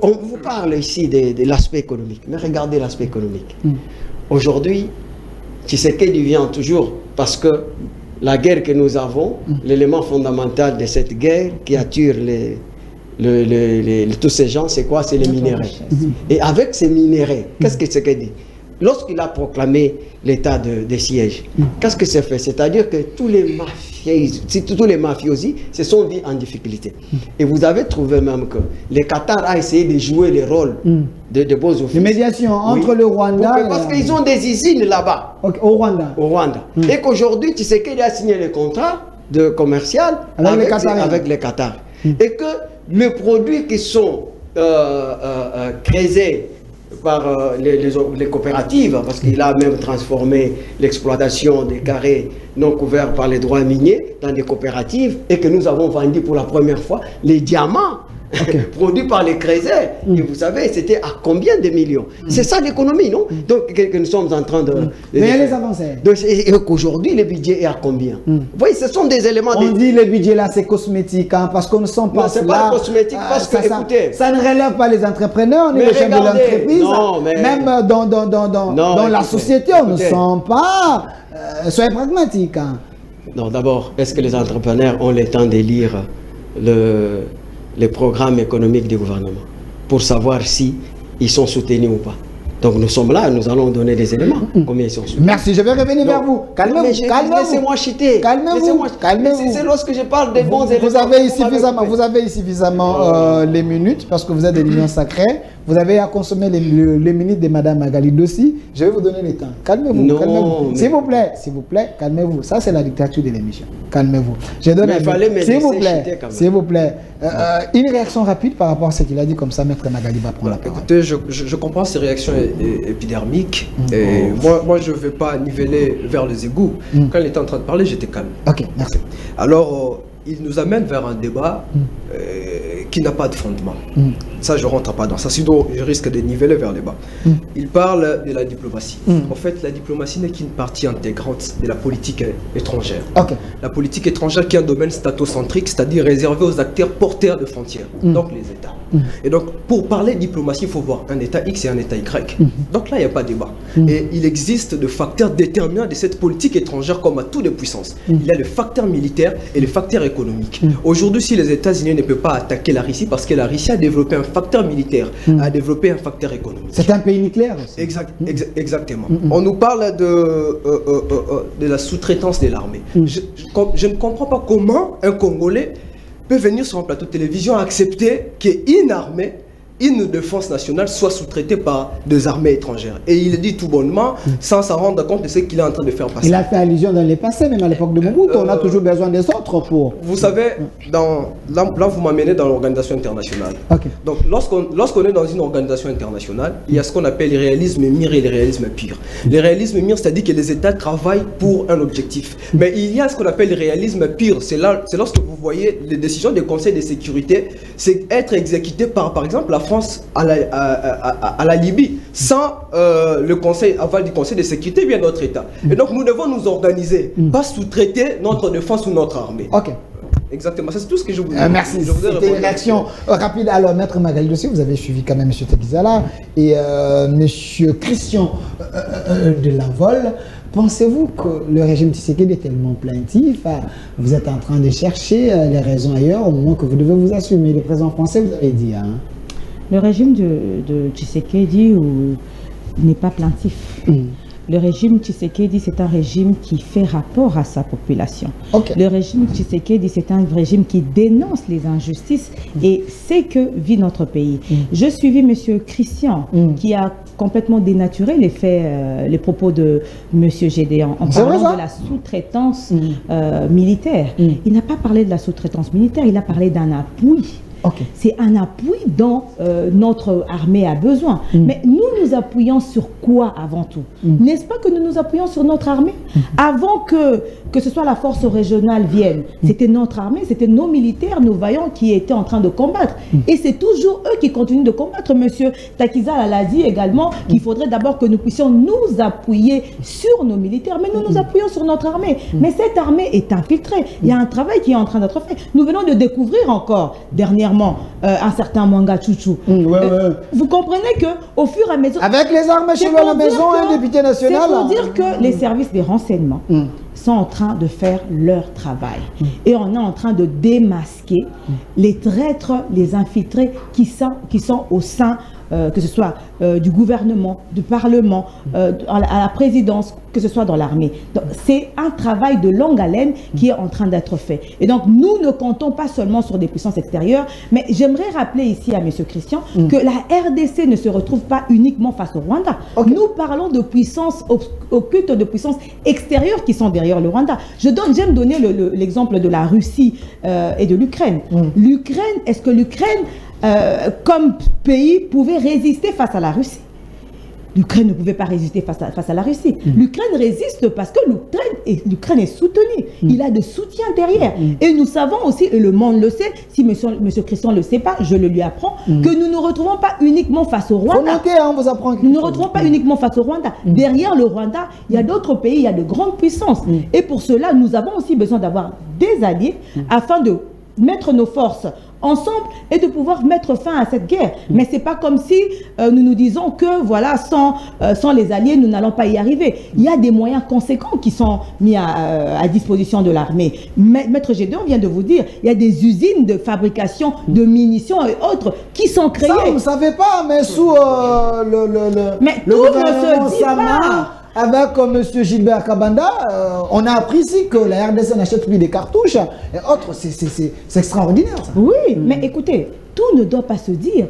On vous parle ici de l'aspect économique, mais regardez l'aspect économique. Aujourd'hui, Tshisekedi vient toujours parce que la guerre que nous avons, l'élément fondamental de cette guerre qui attire tous ces gens, c'est quoi? C'est les minéraux. Et avec ces minéraux, qu'est-ce que Tshisekedi? Lorsqu'il a proclamé l'état de siège, qu'est-ce que c'est fait? C'est-à-dire que tous les mafiosi se sont vus en difficulté. Et vous avez trouvé même que le Qatar a essayé de jouer le rôle de beaux offices. De médiation entre le Rwanda... Parce qu'ils ont des usines là-bas. Au Rwanda. Au Rwanda. Et qu'aujourd'hui, Tshisekedi a signé le contrat commercial avec les Qatars. Et que les produits qui sont créés par les coopératives, parce qu'il a même transformé l'exploitation des carrés non couverts par les droits miniers dans des coopératives, et que nous avons vendu pour la première fois les diamants produits par les Crézais. Et vous savez, c'était à combien de millions? C'est ça l'économie, non? Donc, que nous sommes en train de... Mais les avancées. Et qu'aujourd'hui, le budget est à combien? Vous voyez, ce sont des éléments... On dit le budget là, c'est cosmétique, hein, parce qu'on ne sent pas... Non, c'est pas cosmétique, parce que, écoutez... Ça ne relève pas les entrepreneurs, ni les chefs de l'entreprise. Même dans la société, on ne sent pas... soyez pragmatiques. Hein. Non, d'abord, est-ce que les entrepreneurs ont le temps de lire les programmes économiques du gouvernement pour savoir si ils sont soutenus ou pas? Donc nous sommes là, nous allons donner des éléments. Combien ils sont soutenus? Merci, je vais revenir vers vous. Calmez-vous. Laissez-moi chiter. Calmez-vous. C'est lorsque je parle des bons éléments. Vous avez suffisamment les minutes, parce que vous êtes des lions sacrés. Vous avez à consommer les minutes de Madame Magali Dossi. Je vais vous donner le temps. Calmez-vous. S'il vous plaît, calmez-vous. Ça, c'est la dictature de l'émission. Calmez-vous. Je donne s'il vous plaît. Une réaction rapide par rapport à ce qu'il a dit, comme ça, Maître Magali va prendre la parole. Écoutez, je comprends ces réactions épidermiques. Et moi, je ne vais pas niveler vers les égouts. Quand il était en train de parler, j'étais calme. Ok, merci. Alors, il nous amène vers un débat qui n'a pas de fondement. Ça, je ne rentre pas dans ça, sinon je risque de niveler vers les bas. Il parle de la diplomatie. En fait, la diplomatie n'est qu'une partie intégrante de la politique étrangère. La politique étrangère qui est un domaine statocentrique, c'est-à-dire réservé aux acteurs porteurs de frontières, donc les États. Et donc, pour parler de diplomatie, il faut voir un État X et un État Y. Donc là, il n'y a pas de débat. Et il existe des facteurs déterminants de cette politique étrangère comme à toutes les puissances. Il y a le facteur militaire et le facteur économique. Aujourd'hui, si les États-Unis ne peuvent pas attaquer la Russie, parce que la Russie a développé un facteur militaire, a développé un facteur économique. C'est un pays nucléaire aussi. Exactement. On nous parle de la sous-traitance de l'armée. Je ne comprends pas comment un Congolais peut venir sur un plateau de télévision accepter qu'une armée, une défense nationale soit sous-traitée par des armées étrangères. Et il dit tout bonnement, sans s'en rendre compte de ce qu'il est en train de faire passer. Il a fait allusion dans les passés, même à l'époque de Mobutu, on a toujours besoin des autres pour... Vous savez, là vous m'amenez dans l'organisation internationale. Donc lorsqu'on est dans une organisation internationale, il y a ce qu'on appelle le réalisme mire et le réalisme pire. Le réalisme mire, c'est-à-dire que les États travaillent pour un objectif. Mais il y a ce qu'on appelle le réalisme pire. C'est lorsque vous voyez les décisions des conseils de sécurité, c'est être exécuté par exemple, la France à la Libye, sans le conseil, aval du Conseil de sécurité, bien notre État. Et donc nous devons nous organiser, pas sous-traiter notre défense ou notre armée. Exactement, c'est tout ce que je voulais. Merci, c'était une réaction rapide. Alors, Maître Magali Dossi, vous avez suivi quand même M. Tekizala et M. Christian de Lavol. Pensez-vous que le régime Tshisekedi est tellement plaintif? Vous êtes en train de chercher les raisons ailleurs au moment que vous devez vous assumer. Le président français, vous avez dit, hein? Le régime de Tshisekedi n'est pas plaintif. Le régime Tshisekedi, c'est un régime qui fait rapport à sa population. Le régime Tshisekedi, c'est un régime qui dénonce les injustices et c'est que vit notre pays. Je suivis M. Christian qui a complètement dénaturé les propos de M. Gédéon en parlant de la sous-traitance militaire. Il n'a pas parlé de la sous-traitance militaire, il a parlé d'un appui. C'est un appui dont notre armée a besoin. Mais nous appuyons sur quoi avant tout? N'est-ce pas que nous nous appuyons sur notre armée? Avant que ce soit la force régionale vienne, c'était notre armée, c'était nos militaires, nos vaillants qui étaient en train de combattre. Et c'est toujours eux qui continuent de combattre. Monsieur Tekizala l'a dit également qu'il faudrait d'abord que nous puissions nous appuyer sur nos militaires. Mais nous nous appuyons sur notre armée. Mais cette armée est infiltrée. Il y a un travail qui est en train d'être fait. Nous venons de découvrir encore dernièrement un certain Mwanga Chouchou. Vous comprenez qu'au fur et à mesure... Avec les armes chez lui à la maison, un député national... C'est pour dire que les services des renseignements sont en train de faire leur travail. Et on est en train de démasquer les traîtres, les infiltrés qui sont au sein que ce soit du gouvernement, du Parlement, à la présidence, que ce soit dans l'armée. C'est un travail de longue haleine qui est en train d'être fait. Et donc, nous ne comptons pas seulement sur des puissances extérieures, mais j'aimerais rappeler ici à M. Christian que la RDC ne se retrouve pas uniquement face au Rwanda. Nous parlons de puissances occultes, de puissances extérieures qui sont derrière le Rwanda. J'aime donner l'exemple de la Russie et de l'Ukraine. L'Ukraine, est-ce que l'Ukraine, comme pays, pouvait résister face à la Russie? L'Ukraine ne pouvait pas résister face à la Russie. L'Ukraine résiste parce que l'Ukraine est soutenue. Il a de soutien derrière. Et nous savons aussi, et le monde le sait, si M. Christian ne le sait pas, je le lui apprends, que nous ne nous retrouvons pas uniquement face au Rwanda. On vous apprend nous ne nous retrouvons pas uniquement face au Rwanda. Derrière le Rwanda, il y a d'autres pays, il y a de grandes puissances. Et pour cela, nous avons aussi besoin d'avoir des alliés afin de mettre nos forces ensemble et de pouvoir mettre fin à cette guerre. Mais ce n'est pas comme si nous nous disons que voilà, sans les alliés, nous n'allons pas y arriver. Il y a des moyens conséquents qui sont mis à disposition de l'armée. Maître Gédéon vient de vous dire, il y a des usines de fabrication de munitions et autres qui sont créées. Ça, vous ne savez pas, mais sous mais tout ne se dit pas. Avec M. Gilbert Kabanda, on a appris ici que la RDC n'achète plus des cartouches et autres. C'est extraordinaire, ça. Oui, mais écoutez, tout ne doit pas se dire.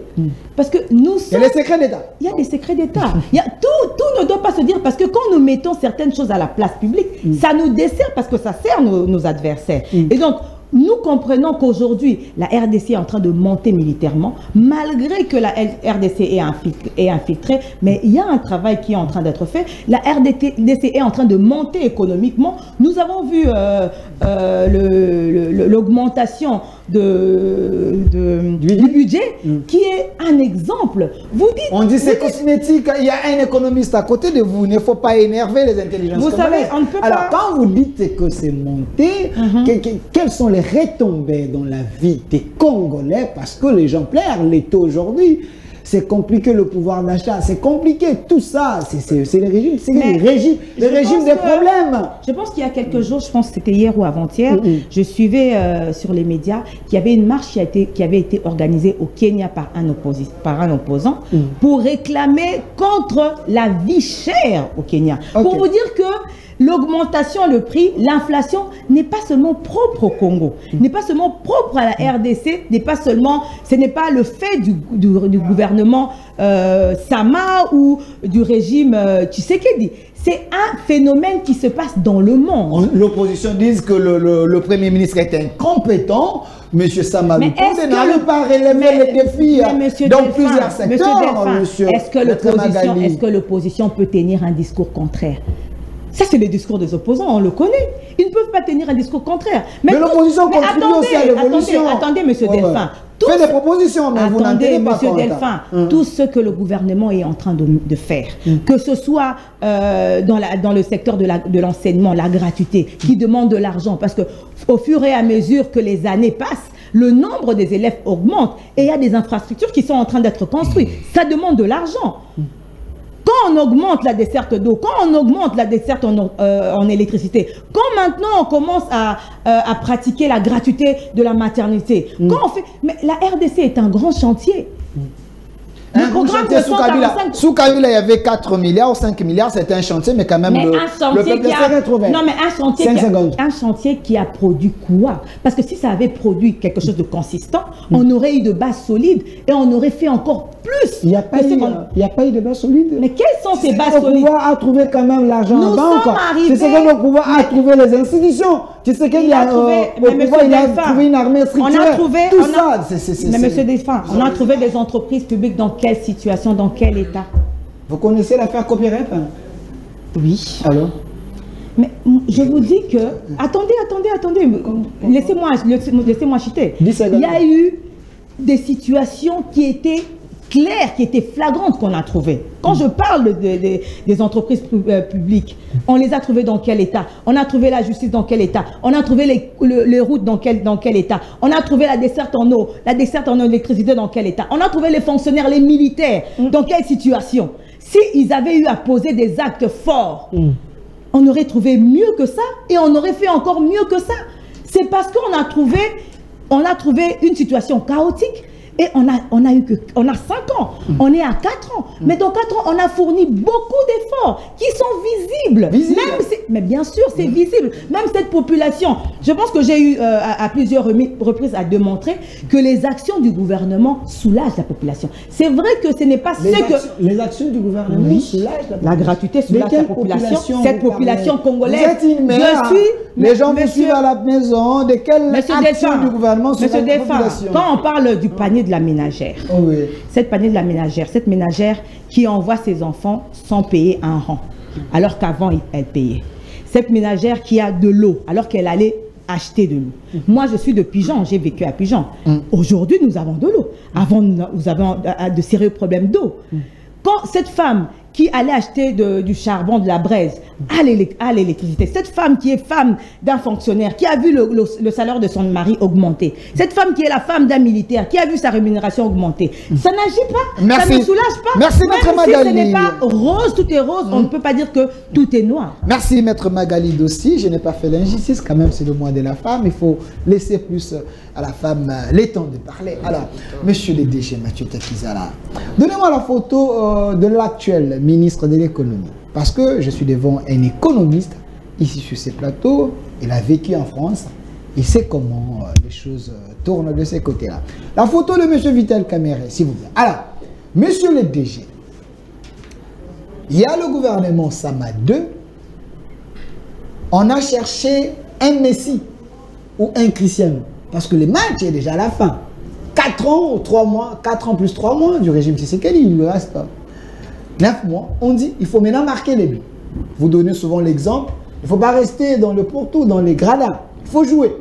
Parce que nous sommes... Il y a des secrets d'État. Il y a des secrets d'État. Tout ne doit pas se dire parce que quand nous mettons certaines choses à la place publique, ça nous dessert parce que ça sert nos adversaires. Et donc, nous comprenons qu'aujourd'hui, la RDC est en train de monter militairement, malgré que la RDC est infiltrée, mais il y a un travail qui est en train d'être fait. La RDC est en train de monter économiquement. Nous avons vu l'augmentation du budget, qui est un exemple. Vous dites... On dit c'est cosmétique, il y a un économiste à côté de vous, il ne faut pas énerver les intelligences. Vous savez, on ne peut pas... Alors, quand vous dites que c'est monté, quelles sont les retombées dans la vie des Congolais? Parce que l'exemplaire l'est aujourd'hui. C'est compliqué le pouvoir d'achat, c'est compliqué tout ça, c'est les régimes, les régimes des problèmes. Je pense qu'il y a quelques jours, je pense que c'était hier ou avant-hier, je suivais sur les médias qu'il y avait une marche qui avait été organisée au Kenya par un opposant pour réclamer contre la vie chère au Kenya. Pour vous dire que l'augmentation, le prix, l'inflation n'est pas seulement propre au Congo, n'est pas seulement propre à la RDC, ce n'est pas le fait du gouvernement Sama ou du régime Tshisekedi. C'est un phénomène qui se passe dans le monde. L'opposition dit que le Premier ministre est incompétent. M. Sama n'arrive pas à relever les défis dans plusieurs secteurs. Est-ce que l'opposition peut tenir un discours contraire? Ça, c'est le discours des opposants, on le connaît. Ils ne peuvent pas tenir un discours contraire. Mais l'opposition contribue aussi à l'évolution. Attendez, M. Delphin. Faites des propositions, mais vous n'en tenez pas compte. M. Delphin, tout ce que le gouvernement est en train de faire, que ce soit dans le secteur de l'enseignement, la gratuité, qui demande de l'argent, parce qu'au fur et à mesure que les années passent, le nombre des élèves augmente et il y a des infrastructures qui sont en train d'être construites. Ça demande de l'argent. Quand on augmente la desserte d'eau, quand on augmente la desserte en électricité, quand maintenant on commence à pratiquer la gratuité de la maternité, quand on fait... Mais la RDC est un grand chantier. Le programme de sous Kabila, il y avait 4 milliards ou 5 milliards, c'était un chantier, mais quand même le peuple s'est retrouvé. Non, mais un chantier qui a produit quoi? Parce que si ça avait produit quelque chose de consistant, on aurait eu de bases solides et on aurait fait encore plus. Il n'y a pas eu de bases solides. Mais quelles sont ces bases solides? Nous pouvoir trouver quand même l'argent en banque. C'est ce que nous pouvoir trouver les institutions. Tu sais qu'il a trouvé une armée structurée. Tout ça, mais M. Delphin, on a trouvé des entreprises publiques dans quelle situation, dans quel état? Vous connaissez l'affaire Copyright? Oui. Alors? Mais je vous dis que... Attendez. Laissez-moi chuter. Il y a eu des situations qui étaient claires, qui étaient flagrantes qu'on a trouvées. Quand je parle des entreprises publiques, on les a trouvées dans quel état? On a trouvé la justice dans quel état? On a trouvé les routes dans quel état? On a trouvé la desserte en eau, la desserte en électricité dans quel état? On a trouvé les fonctionnaires, les militaires, dans quelle situation? S'ils avaient eu à poser des actes forts, on aurait trouvé mieux que ça et on aurait fait encore mieux que ça. C'est parce qu'on a trouvé une situation chaotique. Et on a 5 ans. On est à 4 ans. Mais dans 4 ans, on a fourni beaucoup d'efforts qui sont visibles. Mais bien sûr, c'est visible. Même cette population, je pense que j'ai eu à plusieurs reprises à démontrer que les actions du gouvernement soulagent la population. C'est vrai que ce n'est pas les actions du gouvernement soulagent la gratuité soulage la population. Cette population congolaise. Vous êtes une mère, les gens vous suivent à la maison. De quelle action du gouvernement soulage la population? Quand on parle du panier de la ménagère, cette ménagère qui envoie ses enfants sans payer un rang, alors qu'avant elle payait. Cette ménagère qui a de l'eau, alors qu'elle allait acheter de l'eau. Moi, je suis de Pigeon, j'ai vécu à Pigeon. Aujourd'hui, nous avons de l'eau. Avant, nous avons de sérieux problèmes d'eau. Quand cette femme qui allait acheter du charbon, de la braise, à l'électricité, cette femme qui est femme d'un fonctionnaire, qui a vu le salaire de son mari augmenter, cette femme qui est la femme d'un militaire, qui a vu sa rémunération augmenter, ça n'agit pas, ça ne soulage pas. Merci, Maître Magali. Si ce n'est pas rose, tout est rose, on ne peut pas dire que tout est noir. Merci, Maître Magali Dossi. Je n'ai pas fait l'injustice, quand même, c'est le mois de la femme. Il faut laisser plus à la femme les temps de parler. Alors, Monsieur le DG Mathieu Takizala, donnez-moi la photo de l'actuel ministre de l'économie. Parce que je suis devant un économiste ici sur ces plateaux. Il a vécu en France. Il sait comment les choses tournent de ces côtés-là. La photo de M. Vital Kamerhe, s'il vous plaît. Alors, Monsieur le DG, il y a le gouvernement Sama 2. On a cherché un Messie ou un Cristiano. Parce que le match est déjà à la fin. 4 ans ou 3 mois, 4 ans plus 3 mois du régime Tshisekedi, il ne reste pas. 9 mois, on dit il faut maintenant marquer les buts. Vous donnez souvent l'exemple, il ne faut pas rester dans le pourtour, dans les gradins. Il faut jouer.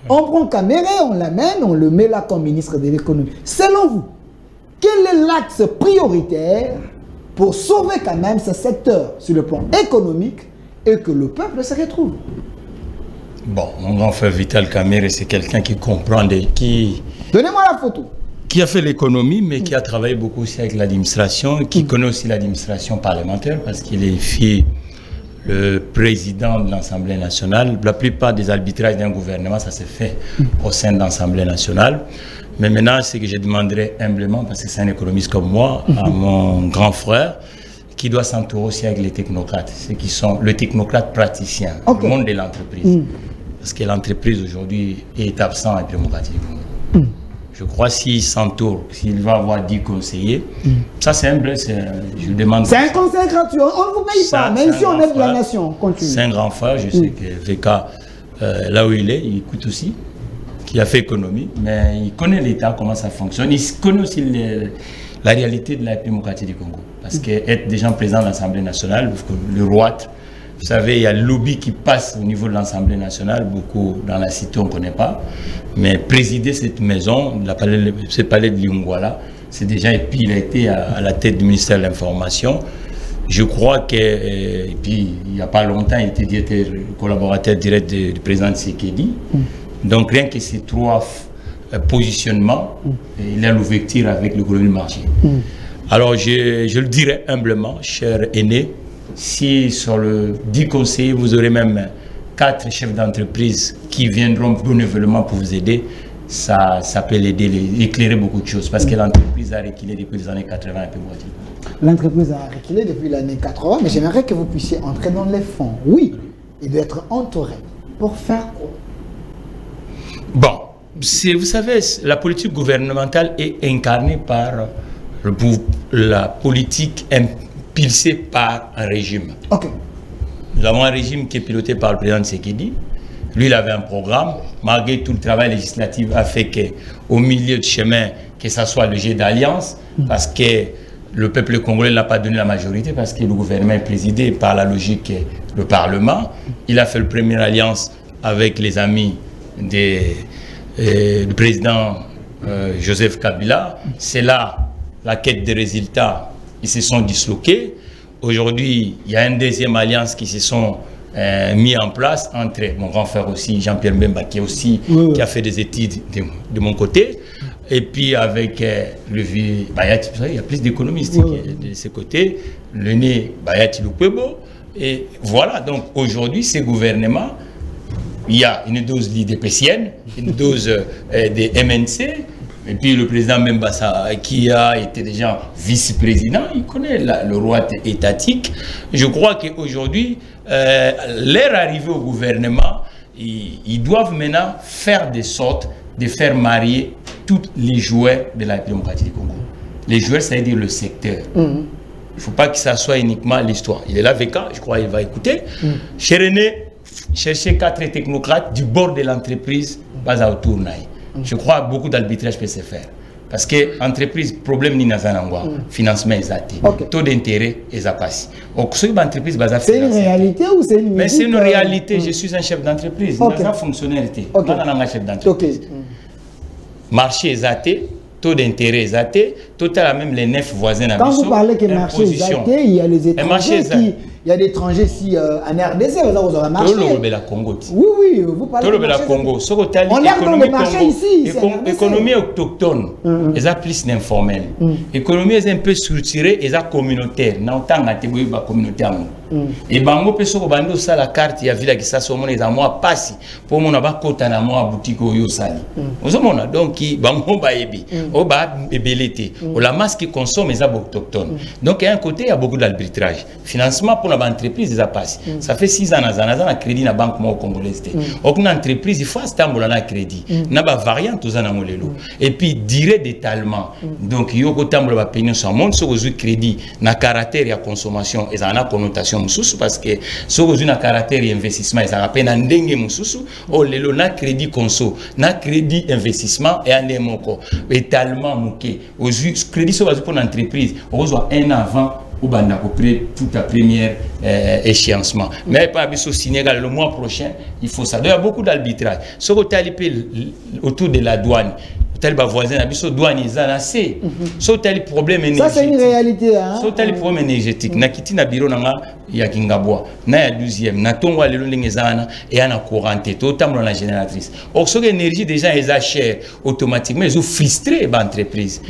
On prend Kamerhe, on l'amène, on le met là comme ministre de l'économie. Selon vous, quel est l'axe prioritaire pour sauver quand même ce secteur sur le plan économique et que le peuple se retrouve? Bon, mon grand frère Vital Kamerhe, c'est quelqu'un qui comprend Donnez-moi la photo. Qui a fait l'économie, mais qui a travaillé beaucoup aussi avec l'administration, qui connaît aussi l'administration parlementaire, parce qu'il est le président de l'Assemblée nationale. La plupart des arbitrages d'un gouvernement, ça s'est fait au sein de l'Assemblée nationale. Mais maintenant, ce que je demanderais humblement, parce que c'est un économiste comme moi, à mon grand frère, qui doit s'entourer aussi avec les technocrates, ceux qui sont le technocrate praticien, le monde de l'entreprise. Parce que l'entreprise aujourd'hui est absent et démocratique. Je crois s'il s'entoure, s'il va avoir 10 conseillers, ça c'est un bleu, je demande... C'est un conseil gratuit, on ne vous paye pas, même si on est de la nation, continue. C'est un grand frère, je sais que VK, là où il est, il écoute aussi, qui a fait économie, mais il connaît l'État, comment ça fonctionne, il connaît aussi la réalité de la démocratie du Congo. Parce qu'être déjà président de l'Assemblée nationale, le roi, vous savez, il y a le lobby qui passe au niveau de l'Assemblée nationale, beaucoup dans la cité, on ne connaît pas. Mais présider cette maison, ce palais de Lingwala, c'est déjà, et puis il a été à la tête du ministère de l'Information. Je crois que, et puis il n'y a pas longtemps, il était collaborateur direct du président Tshisekedi. Donc rien que ces 3 positionnements, il a l'ouverture avec l'économie de marché. Alors je le dirais humblement, cher aîné, si sur le 10 conseillers, vous aurez même 4 chefs d'entreprise qui viendront bénévolement pour vous aider, ça peut l'aider, éclairer beaucoup de choses. Parce que l'entreprise a reculé depuis les années 80 un peu moitié. L'entreprise a reculé depuis l'année 80, mais j'aimerais que vous puissiez entrer dans les fonds. Oui, il doit être entouré. Pour faire quoi? Bon, vous savez, la politique gouvernementale est incarnée par la politique impulsée par un régime. Ok. Nous avons un régime qui est piloté par le président Tshisekedi. Lui, il avait un programme. Malgré tout le travail législatif a fait qu'au milieu de chemin, que ce soit le jeu d'alliance, parce que le peuple congolais n'a pas donné la majorité, parce que le gouvernement est présidé par la logique du Parlement. Il a fait la première alliance avec les amis du président Joseph Kabila. C'est là la quête des résultats. Ils se sont disloqués. Aujourd'hui, il y a une deuxième alliance qui se sont mis en place entre mon grand frère aussi, Jean-Pierre Mbemba, qui a fait des études de mon côté, et puis avec le vieux Bayat, il y a plus d'économistes de ce côté, le né Bayat Lupebo, et voilà, donc aujourd'hui, ces gouvernements, il y a une dose d'IDPCN, une dose de MNC, Et puis le président Membassa, qui a été déjà vice-président, il connaît le roi étatique. Je crois qu'aujourd'hui, leur arrivée au gouvernement, ils doivent maintenant faire de sorte de faire marier tous les joueurs de la démocratie du Congo. Les joueurs, c'est-à-dire le secteur. Il ne faut pas que ça soit uniquement l'histoire. Il est là avec je crois qu'il va écouter. Chez René, chercher 4 technocrates du bord de l'entreprise, pas à autour. Je crois que beaucoup d'arbitrage peut se faire. Parce que l'entreprise, problème ni nazanangwa, financement exact, taux d'intérêt est c'est une réalité ou c'est une... Mais c'est une réalité, je suis un chef d'entreprise, je suis un fonctionnalité, je suis un chef d'entreprise. Marché exact, taux d'intérêt exact, total même les 9 voisins. Quand vous parlez que marché exact, il y a les étrangers qui... Il y a des étrangers ici en RDC, vous avez marché. Oui, oui, vous parlez de marché. On lève dans le marché ici. L'économie autochtone, ils ont plus d'informel. L'économie est un peu structurée, ils ont communautaire. Nous avons communautaire. Et bango peso ko bando ça la carte ya villa qui ça somo les amois passi pour mon aba kota na moi boutique yo sali. Ozomona donc bango ba ebi, o ba ebelete. O la masse qui consomme les autochtones. Donc il y a un côté il y a beaucoup d'arbitrage. Financement pour la entreprise déjà passé. Ça fait 6 ans na crédit na banque mo congolaise. Aucune entreprise il faut stambola na crédit. Na ba variante aux molelo. Et puis direct d'étalement. Donc yo ko tambola ba peigne sur monde sur crédit na caractère ya consommation et ça a connotation parce que si vous avez un caractère d'investissement, ça rappelle un dengue mususu, oh lelo na crédit conso, na crédit investissement et un émoko, étalement mouké. Au crédit sur une entreprise, on reçoit un avant ou banda après toute la première échéancement. Mais pas au Sénégal le mois prochain, il faut ça. Il y a beaucoup d'arbitrage. Si vous avez autour de la douane. Les voisins ont douane assez. Problème énergétique. Ça c'est une réalité. Hein? Les problèmes énergétiques. Na kiti na bureau na ya kingabwa. Na ya 12e. Na tongo lelo ndengezana et ana couranté. Tout tambo na génératrice. Or so énergie déjà est cher automatiquement ils ont frustré l'entreprise.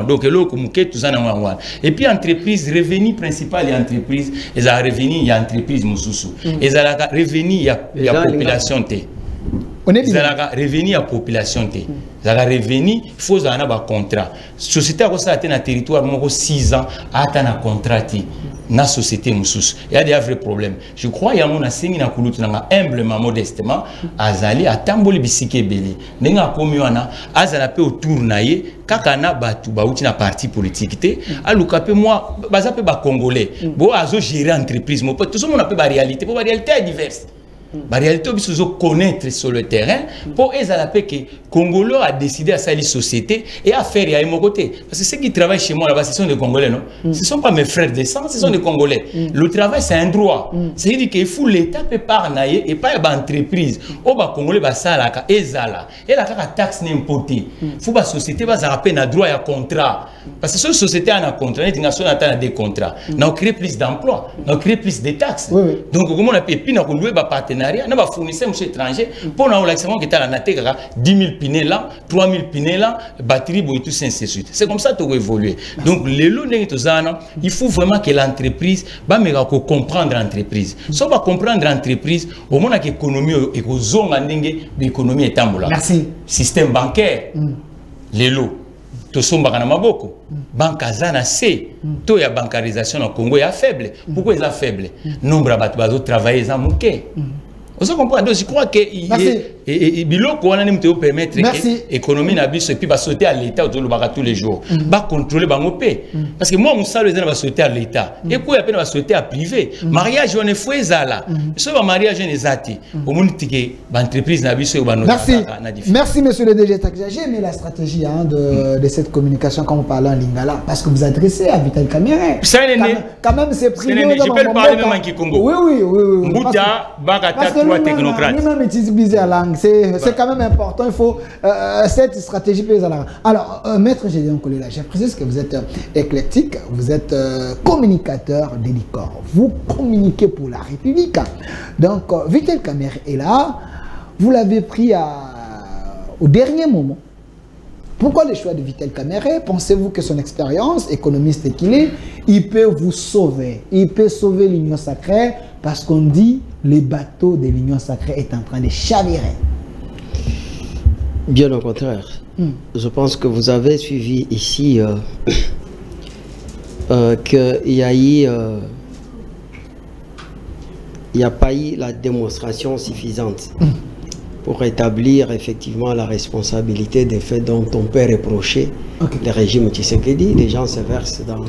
Donc là comme que tout ça na wan. Et puis entreprise revenu principal et entreprise ils a revenu il y a entreprise mususu. Ils a revenu il y a population té. Ils ont revenu à la population. Ils ont revenu, il faut avoir un contrat. La société a un territoire de 6 ans, a un contrat. La société, il y a des vrais problèmes. Je crois qu'il y a un signe humblement, modestement, Azali, à Tamboli Bisike Beli. Nenga Komiwana, Azala peut autour naïe, Kakana Batu, Bautina parti politique, Alukape, moi, Bazape Congolais. Bo Azo gérer entreprise, tout le monde a la réalité, la réalité est diverse. La réalité, il faut connaître sur le terrain pour que les Congolais a décidé à salir société et à faire à mon côté. Parce que ceux qui travaillent chez moi là-bas, ce sont des Congolais, non? Ce ne sont pas mes frères de sang, ce sont des Congolais. Le travail, c'est un droit. C'est-à-dire qu'il faut l'État peut parler et pas l'entreprise. Au Congolais, ça là, et la taxe n'importe. Il faut que la société ait un droit à un contrat. Parce que si la société a un contrat, il a des contrats. On crée plus d'emplois, on crée plus de taxes. Donc, comment on a pu louer un partenariat, on a fournisseur étranger pour nous l'accès qui est à la 10 000 pinés là, 3 000 pinés là, batterie et tout ça, ainsi de suite. C'est comme ça que tu évoluer. Donc, il faut vraiment que l'entreprise comprendre l'entreprise. Si on va comprendre l'entreprise, au moment où l'économie est l'économie est en Merci. Système bancaire, les lots. Tosombaka na maboko banque azana C to ya bancarisation au Congo est faible. Pourquoi il est faible? Nombre de bateaux travailler en mouké. Vous comprenez? Donc je crois que biloko wana ni mteo permettre que l'économie na biso et puis ba sauter à l'état autour de tous les jours. Ba contrôler bango pe. Parce que moi mon salaire va sauter à l'état. Et quoi ya peine va sauter à privé. Mariage on est foué zala. Ce ba mariage on est zati. Au monde tike ba entreprise na biso ba Merci monsieur le DG. J'ai aimé la stratégie de cette communication quand vous parlez en lingala parce que vous adressez à Vital Camerin. Quand même c'est privé. Je peux le parler même en Kikongo. Oui. Mbouta bagata trois technocrates. C'est quand même important, il faut cette stratégie paysanne. Alors, Maître Gédéon Kolela, je précise que vous êtes éclectique, vous êtes communicateur des licornes. Vous communiquez pour la République. Donc, Vital Camerin est là, vous l'avez pris au dernier moment. Pourquoi le choix de Vital Camerin? Pensez-vous que son expérience, économiste qu'il est, il peut vous sauver? Il peut sauver l'Union sacrée parce qu'on dit le bateau de l'Union sacrée est en train de chavirer. Bien au contraire. Je pense que vous avez suivi ici qu'il y a eu... il n'y a pas eu la démonstration suffisante pour établir effectivement la responsabilité des faits dont on peut reprocher le régime Tshisekedi. Les gens se versent dans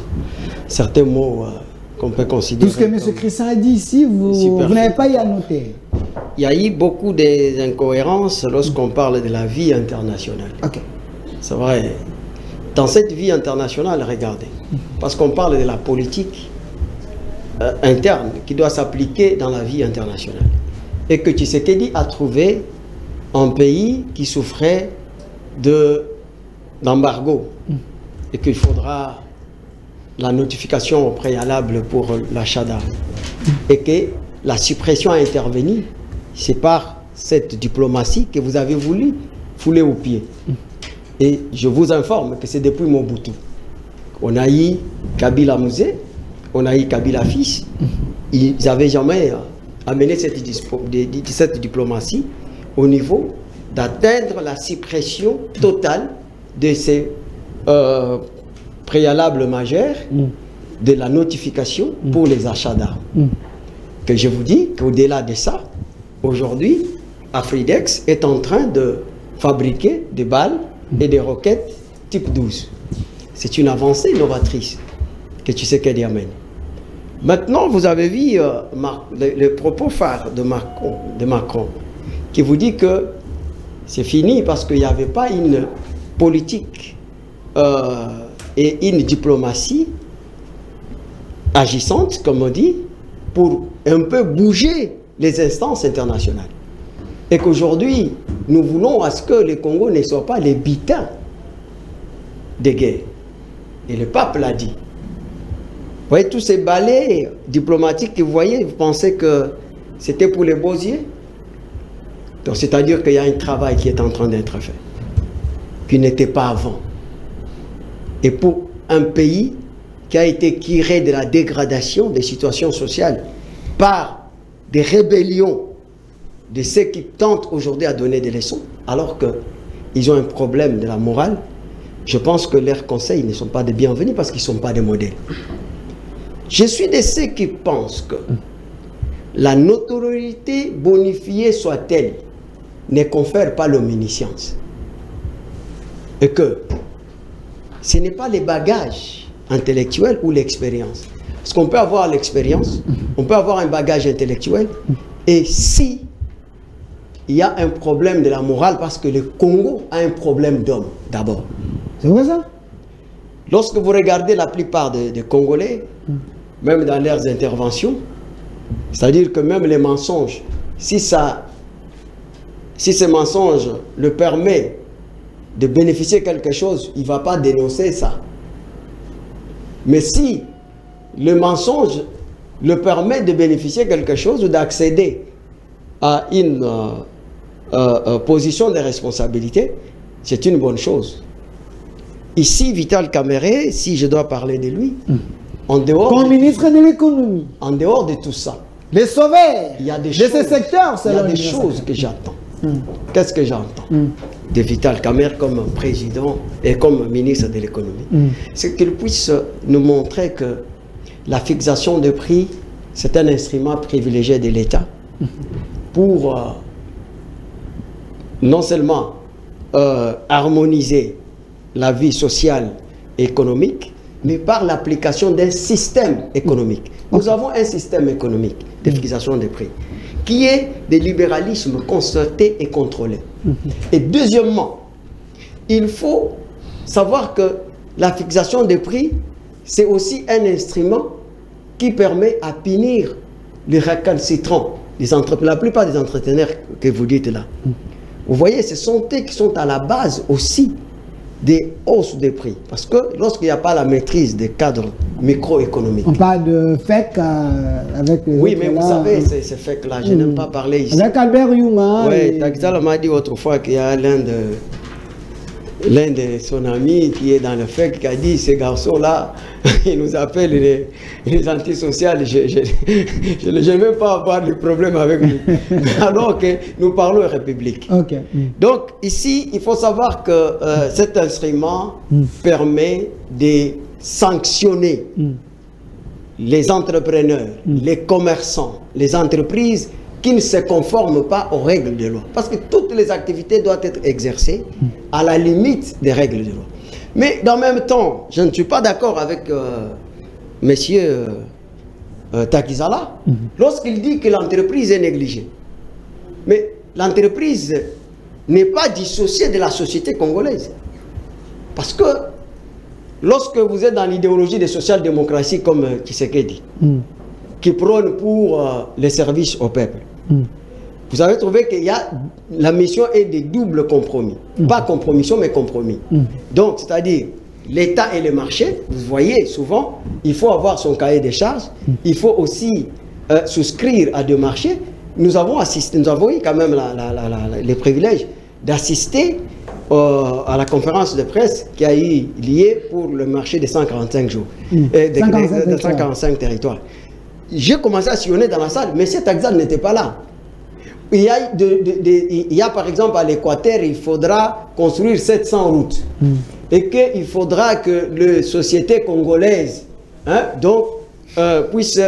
certains mots qu'on peut considérer. Tout ce que M. Christian a dit ici, vous n'avez pas y à noter. Il y a eu beaucoup d'incohérences lorsqu'on parle de la vie internationale. C'est vrai. Dans cette vie internationale, regardez, parce qu'on parle de la politique interne qui doit s'appliquer dans la vie internationale. Et que Tshisekedi a trouvé un pays qui souffrait d'embargo et qu'il faudra la notification au préalable pour l'achat d'armes. Et que la suppression a intervenu, c'est par cette diplomatie que vous avez voulu fouler aux pieds. Et je vous informe que c'est depuis Mobutu. On a eu Kabila Mouzé, on a eu Kabila fils. Ils n'avaient jamais amené cette diplomatie au niveau d'atteindre la suppression totale de ces préalables majeurs de la notification pour les achats d'armes. Que je vous dis qu'au-delà de ça, aujourd'hui, Afridex est en train de fabriquer des balles et des roquettes type 12. C'est une avancée novatrice que Tshisekedi amène. Maintenant, vous avez vu le propos phare de Macron qui vous dit que c'est fini parce qu'il n'y avait pas une politique et une diplomatie agissante, comme on dit, pour un peu bouger les instances internationales. Et qu'aujourd'hui, nous voulons à ce que le Congo ne soit pas les bitins des guerres. Et le pape l'a dit. Vous voyez tous ces balais diplomatiques que vous voyez, vous pensez que c'était pour les beaux yeux? Donc c'est-à-dire qu'il y a un travail qui est en train d'être fait, qui n'était pas avant. Et pour un pays qui a été tiré de la dégradation des situations sociales par des rébellions de ceux qui tentent aujourd'hui à donner des leçons, alors qu'ils ont un problème de la morale, je pense que leurs conseils ne sont pas des bienvenus parce qu'ils ne sont pas des modèles. Je suis de ceux qui pensent que la notoriété bonifiée soit-elle ne confère pas l'omniscience. Et que ce n'est pas les bagages intellectuels ou l'expérience. Parce qu'on peut avoir l'expérience, on peut avoir un bagage intellectuel, et si il y a un problème de la morale, parce que le Congo a un problème d'homme, d'abord. C'est vrai ça? Lorsque vous regardez la plupart des Congolais, même dans leurs interventions, c'est-à-dire que même les mensonges, si ce mensonge le permet de bénéficier de quelque chose, il ne va pas dénoncer ça. Mais si le mensonge le permet de bénéficier de quelque chose ou d'accéder à une position de responsabilité, c'est une bonne chose. Ici, Vital Kamerhe, si je dois parler de lui, en dehors comme ministre de l'économie, en dehors de tout ça, les sauveurs il y a des de choses, ces secteurs, il y a des choses que j'attends. Qu'est-ce que j'entends de Vital Kamerhe comme président et comme ministre de l'économie? C'est qu'il puisse nous montrer que la fixation de prix, c'est un instrument privilégié de l'État pour non seulement harmoniser la vie sociale et économique, mais par l'application d'un système économique. Nous avons un système économique de fixation des prix qui est des libéralismes concertés et contrôlés. Et deuxièmement, il faut savoir que la fixation des prix, c'est aussi un instrument qui permet à punir les récalcitrants, la plupart des entrepreneurs que vous dites là. Vous voyez, ce sont eux qui sont à la base aussi des hausses des prix. Parce que lorsqu'il n'y a pas la maîtrise des cadres microéconomiques. On parle de FEC avec les oui, mais vous savez, ces FEC-là, je n'aime pas parler ici. Avec Albert Yuma. Oui, Taxal m'a dit autrefois qu'il y a l'un l'un de son ami qui est dans le FEC qui a dit, ces garçons-là, ils nous appellent les antisociales. Je ne vais même pas avoir de problème avec lui. Alors que nous parlons République. Okay. Donc ici, il faut savoir que cet instrument permet de sanctionner les entrepreneurs, les commerçants, les entreprises qui ne se conforment pas aux règles de loi. Parce que toutes les activités doivent être exercées à la limite des règles de loi. Mais dans le même temps, je ne suis pas d'accord avec monsieur Takizala lorsqu'il dit que l'entreprise est négligée. Mais l'entreprise n'est pas dissociée de la société congolaise. Parce que lorsque vous êtes dans l'idéologie de social-démocratie comme Tshisekedi, qui prône pour les services au peuple, vous avez trouvé que la mission est de double compromis. Pas compromission, mais compromis. Donc, c'est-à-dire, l'État et le marché, vous voyez souvent, il faut avoir son cahier des charges, il faut aussi souscrire à des marchés. Nous avons assisté, nous avons eu quand même les privilèges d'assister à la conférence de presse qui a eu lieu pour le marché des 145 jours, de 145 territoires. J'ai commencé à sillonner dans la salle, mais cet examen n'était pas là. Il y a par exemple à l'Équateur, il faudra construire 700 routes. Et qu'il faudra que les sociétés congolaises puissent...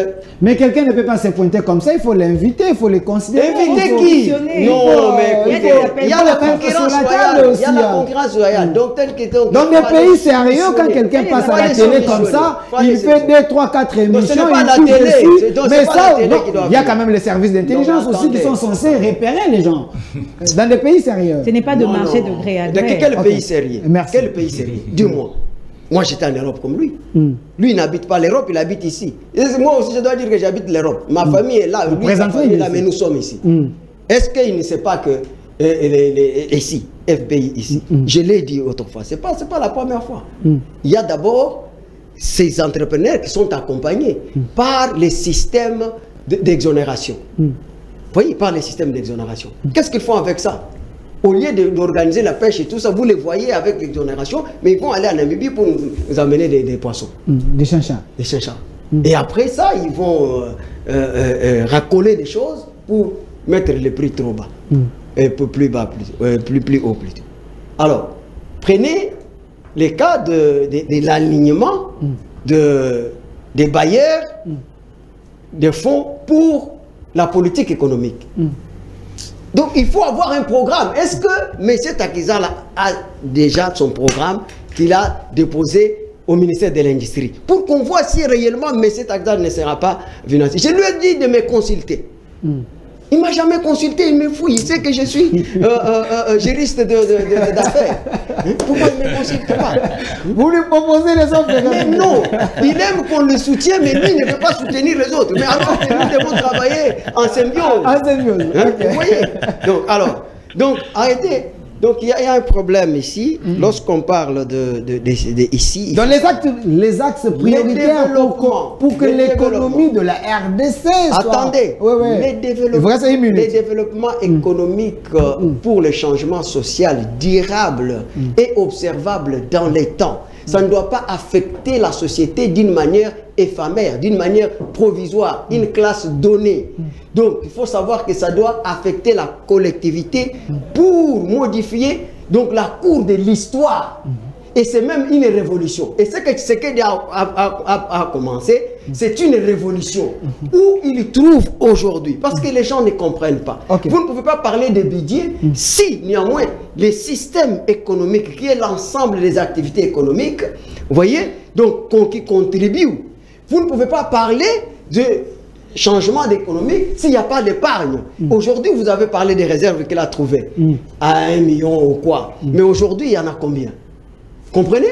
Mais quelqu'un ne peut pas se pointer comme ça, il faut l'inviter, il faut les considérer. Inviter qui? Non, mais il y a la concurrence royale. Il y a la concurrence royale. Donc, dans des pays sérieux, quand quelqu'un passe à la télé comme ça, il fait 2, 3, 4 émissions, il touche dessus. Mais ça, il y a quand même les services d'intelligence aussi qui sont censés repérer les gens. Dans des pays sérieux. Ce n'est pas de marché de gré à gré. Quel pays sérieux? Quel pays sérieux? Dis-moi. Moi, j'étais en Europe comme lui. Lui, il n'habite pas l'Europe, il habite ici. Et moi aussi, je dois dire que j'habite l'Europe. Ma famille est là, lui, sa famille est là, mais nous sommes ici. Est-ce qu'il ne sait pas que ici, FPI ici, je l'ai dit autrefois, ce n'est pas la première fois. Il y a d'abord ces entrepreneurs qui sont accompagnés par les systèmes d'exonération. Vous voyez, par les systèmes d'exonération. Qu'est-ce qu'ils font avec ça? Au lieu d'organiser la pêche et tout ça, vous les voyez avec l'exonération, mais ils vont aller en Namibie pour nous amener des poissons. Des chinchards. Des chinchards. Et après ça, ils vont racoler des choses pour mettre les prix trop bas. Et plus bas, plus haut, plus tôt. Alors, prenez les cas de l'alignement des bailleurs de fonds pour la politique économique. Donc, il faut avoir un programme. Est-ce que M. Takizala a déjà son programme qu'il a déposé au ministère de l'Industrie pour qu'on voit si réellement M. Takizala ne sera pas financé? Je lui ai dit de me consulter. Il ne m'a jamais consulté, il me fouille. Il sait que je suis juriste d'affaires. Pourquoi il ne me consulte pas? Vous lui proposez les autres? Mais non, il aime qu'on le soutienne, mais lui ne veut pas soutenir les autres. Mais alors que nous devons travailler en symbiose. En symbiose. Vous voyez? Donc, arrêtez. Donc, il y a un problème ici, lorsqu'on parle ici... Dans les axes prioritaires pour que l'économie de la RDC soit... Attendez, les développements économiques pour le changement social durable et observable dans les temps, ça ne doit pas affecter la société d'une manière éphémère, d'une manière provisoire, une classe donnée. Donc, il faut savoir que ça doit affecter la collectivité pour modifier donc, la cour de l'histoire. Et c'est même une révolution. Et ce que a commencé, c'est une révolution. Où il trouve aujourd'hui, parce que les gens ne comprennent pas. Vous ne pouvez pas parler de budget si, néanmoins, les systèmes économiques, qui est l'ensemble des activités économiques, vous voyez, donc qui contribuent. Vous ne pouvez pas parler de changement d'économie s'il n'y a pas d'épargne. Aujourd'hui, vous avez parlé des réserves qu'il a trouvées à 1 million ou quoi. Mais aujourd'hui, il y en a combien? Comprenez?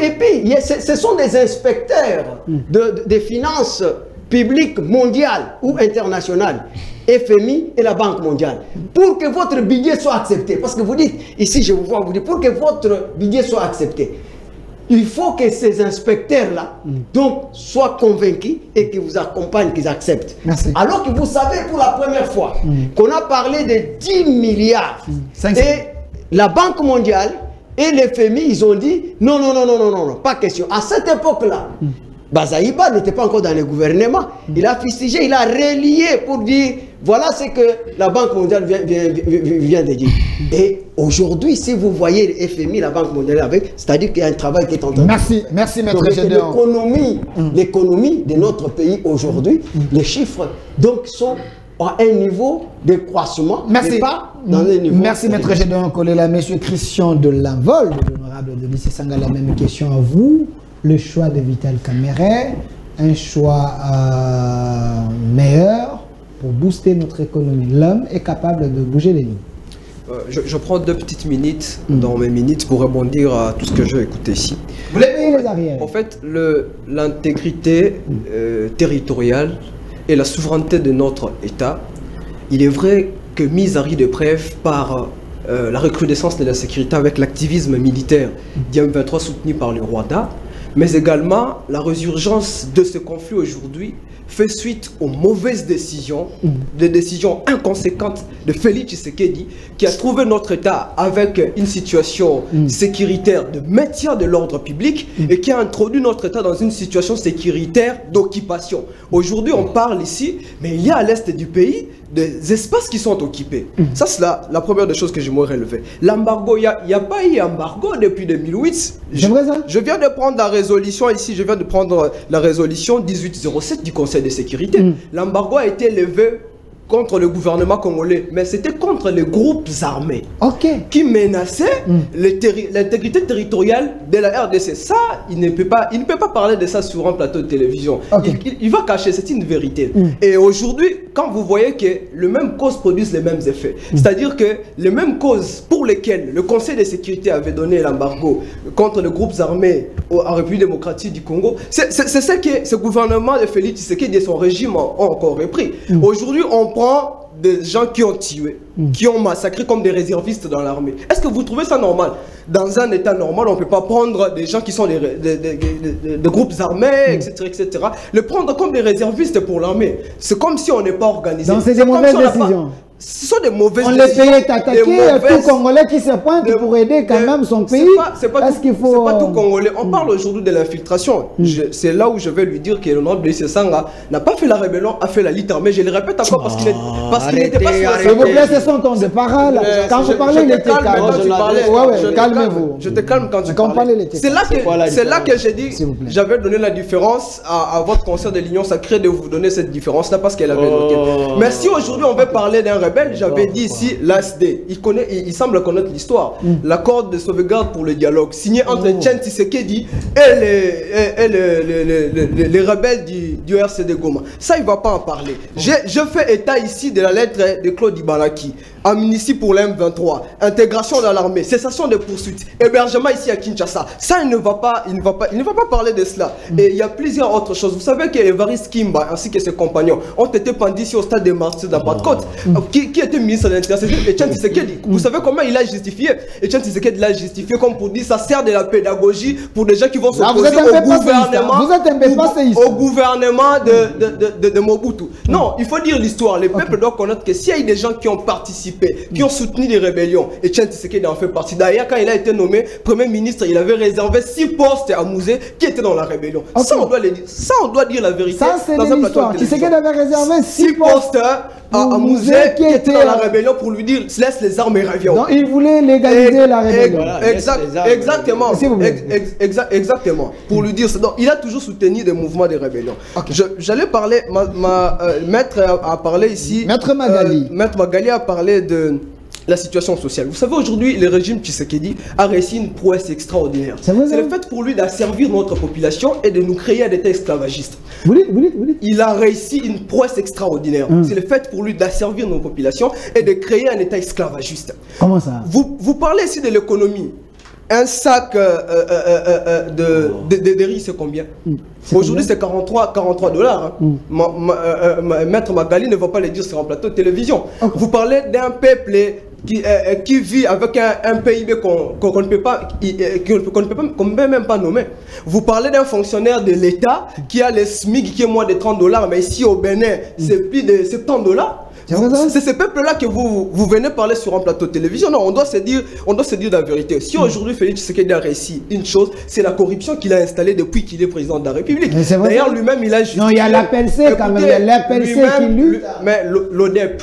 Et puis, ce sont des inspecteurs des finances publiques mondiales ou internationales, FMI et la Banque mondiale, pour que votre budget soit accepté. Parce que vous dites, ici je vous vois, vous dites, pour que votre budget soit accepté, il faut que ces inspecteurs-là soient convaincus et qu'ils vous accompagnent, qu'ils acceptent. Merci. Alors que vous savez pour la première fois qu'on a parlé de 10 milliards. Et la Banque mondiale Et les FMI, ils ont dit non, non, non, non, non, non, non, pas question. À cette époque-là, Bazaïba n'était pas encore dans le gouvernement. Il a fustigé, il a relié pour dire voilà ce que la Banque mondiale vient de dire. Et aujourd'hui, si vous voyez le FMI, la Banque mondiale avec, c'est-à-dire qu'il y a un travail qui est en train de... Merci, maître Gédéon. L'économie de notre pays aujourd'hui, les chiffres donc sont à un niveau de croissement, mais pas dans un niveau... Merci, maître Gédéon Kolela. Monsieur Christian de Lanvol, l'honorable Denis Sesanga, la même question à vous. Le choix de Vital Kamerhe, un choix meilleur pour booster notre économie. L'homme est capable de bouger les lignes. Je prends 2 petites minutes dans mes minutes pour rebondir à tout ce que j'ai écouté ici. Vous voulez payer les arrières? En fait, l'intégrité territoriale et la souveraineté de notre État, il est vrai que mise à rude épreuve par la recrudescence de la sécurité avec l'activisme militaire d'IM23 soutenu par le Rwanda, mais également la résurgence de ce conflit aujourd'hui fait suite aux mauvaises décisions, des décisions inconséquentes de Félix Tshisekedi, qui a trouvé notre État avec une situation sécuritaire de maintien de l'ordre public et qui a introduit notre État dans une situation sécuritaire d'occupation. Aujourd'hui, on parle ici, mais il y a à l'est du pays des espaces qui sont occupés. Ça, c'est la première des choses que j'aimerais relever. L'embargo, il n'y a pas eu embargo depuis 2008. Je viens de prendre la résolution ici, je viens de prendre la résolution 1807 du Conseil de sécurité. L'embargo a été levé contre le gouvernement congolais, mais c'était contre les groupes armés qui menaçaient l'intégrité territoriale de la RDC. Ça, il ne peut pas parler de ça sur un plateau de télévision. Il va cacher, c'est une vérité. Et aujourd'hui, quand vous voyez que les mêmes causes produisent les mêmes effets, c'est-à-dire que les mêmes causes pour lesquelles le Conseil de sécurité avait donné l'embargo contre les groupes armés en République démocratique du Congo, c'est ce que ce gouvernement de Félix Tshisekedi et son régime ont encore repris. Aujourd'hui, on prend des gens qui ont tué, qui ont massacré comme des réservistes dans l'armée. Est-ce que vous trouvez ça normal? Dans un état normal, on ne peut pas prendre des gens qui sont des groupes armés, etc., etc., les prendre comme des réservistes pour l'armée. C'est comme si on n'est pas organisé. Donc c'est des mauvaises décisions. Ce sont des mauvaises décisions. On les paye attaquer, tout Congolais qui se pointe pour aider quand même son pays. C'est pas tout Congolais. On parle aujourd'hui de l'infiltration. C'est là où je vais lui dire que l'honorable Denis Sesanga n'a pas fait la rébellion, a fait la lutte armée. Je le répète encore parce qu'il n'était pas sur la... S'il vous plaît, c'est son temps de parole. Quand vous parlez, il était calme. Calmez-vous. Je te calme quand tu parlais. C'est là que j'ai dit, j'avais donné la différence à votre conseil de l'Union sacrée de vous donner cette différence-là parce qu'elle avait noté. Mais si aujourd'hui on veut parler d'un rebelle, j'avais dit ici l'ASD. Il semble connaître l'histoire. L'accord de sauvegarde pour le dialogue signé entre Etienne Tshisekedi et les rebelles du RCD Goma. Ça, il ne va pas en parler. Je fais état ici de la lettre de Claude Ibaraki. Amnistie pour l'M23, intégration dans l'armée, cessation des poursuites, hébergement ici à Kinshasa. Ça, il ne va pas parler de cela. Et il y a plusieurs autres choses. Vous savez que Evariste Kimba ainsi que ses compagnons ont été pendus ici au stade des martyrs d'Abat-Côte. Qui était ministre de l'Intérieur? C'était Etienne Tshisekedi. Vous savez comment il a justifié? Etienne Tshisekedi l'a justifié comme pour dire ça sert de la pédagogie pour des gens qui vont s'opposer au gouvernement de Mobutu. Non, il faut dire l'histoire. Les peuples doivent connaître que s'il y a eu des gens qui ont participé, qui ont soutenu les rébellions, Etienne Tshisekedi en fait partie. D'ailleurs, quand il a été nommé Premier ministre, il avait réservé 6 postes à Mouzé qui étaient dans la rébellion. Ça, on doit le dire. Ça, on doit dire la vérité. Ça, c'est l'histoire. Tshisekedi avait réservé 6 postes à Mouzé qui était dans la rébellion pour lui dire laisse les armes et reviens. Donc, il voulait légaliser la rébellion. Exactement. Exactement. Pour lui dire ça. Donc, il a toujours soutenu des mouvements de rébellion. J'allais parler, Maître a parlé ici. Maître Magali. Maître Magali a parlé de la situation sociale. Vous savez, aujourd'hui, le régime Tshisekedi a réussi une prouesse extraordinaire. C'est le fait pour lui d'asservir notre population et de nous créer un état esclavagiste. Vous dites. Il a réussi une prouesse extraordinaire. C'est le fait pour lui d'asservir nos populations et de créer un état esclavagiste. Comment ça? Vous parlez ici de l'économie. Un sac de riz, c'est combien? Aujourd'hui, c'est 43 $. Maître Magali ne va pas le dire sur un plateau de télévision. Vous parlez d'un peuple qui vit avec un PIB qu'on ne peut même pas nommer. Vous parlez d'un fonctionnaire de l'État qui a le SMIC qui est moins de 30 $, mais ici au Bénin, c'est plus de 70 $. C'est ce peuple-là que vous venez parler sur un plateau de télévision. Non, on doit se dire la vérité. Si aujourd'hui Félix Tshisekedi a réussi une chose, c'est la corruption qu'il a installée depuis qu'il est président de la République. D'ailleurs, lui-même, il a justifié. Non, il y a l'APLC quand même, il y a l'APLC qui lutte. Mais l'ODEP,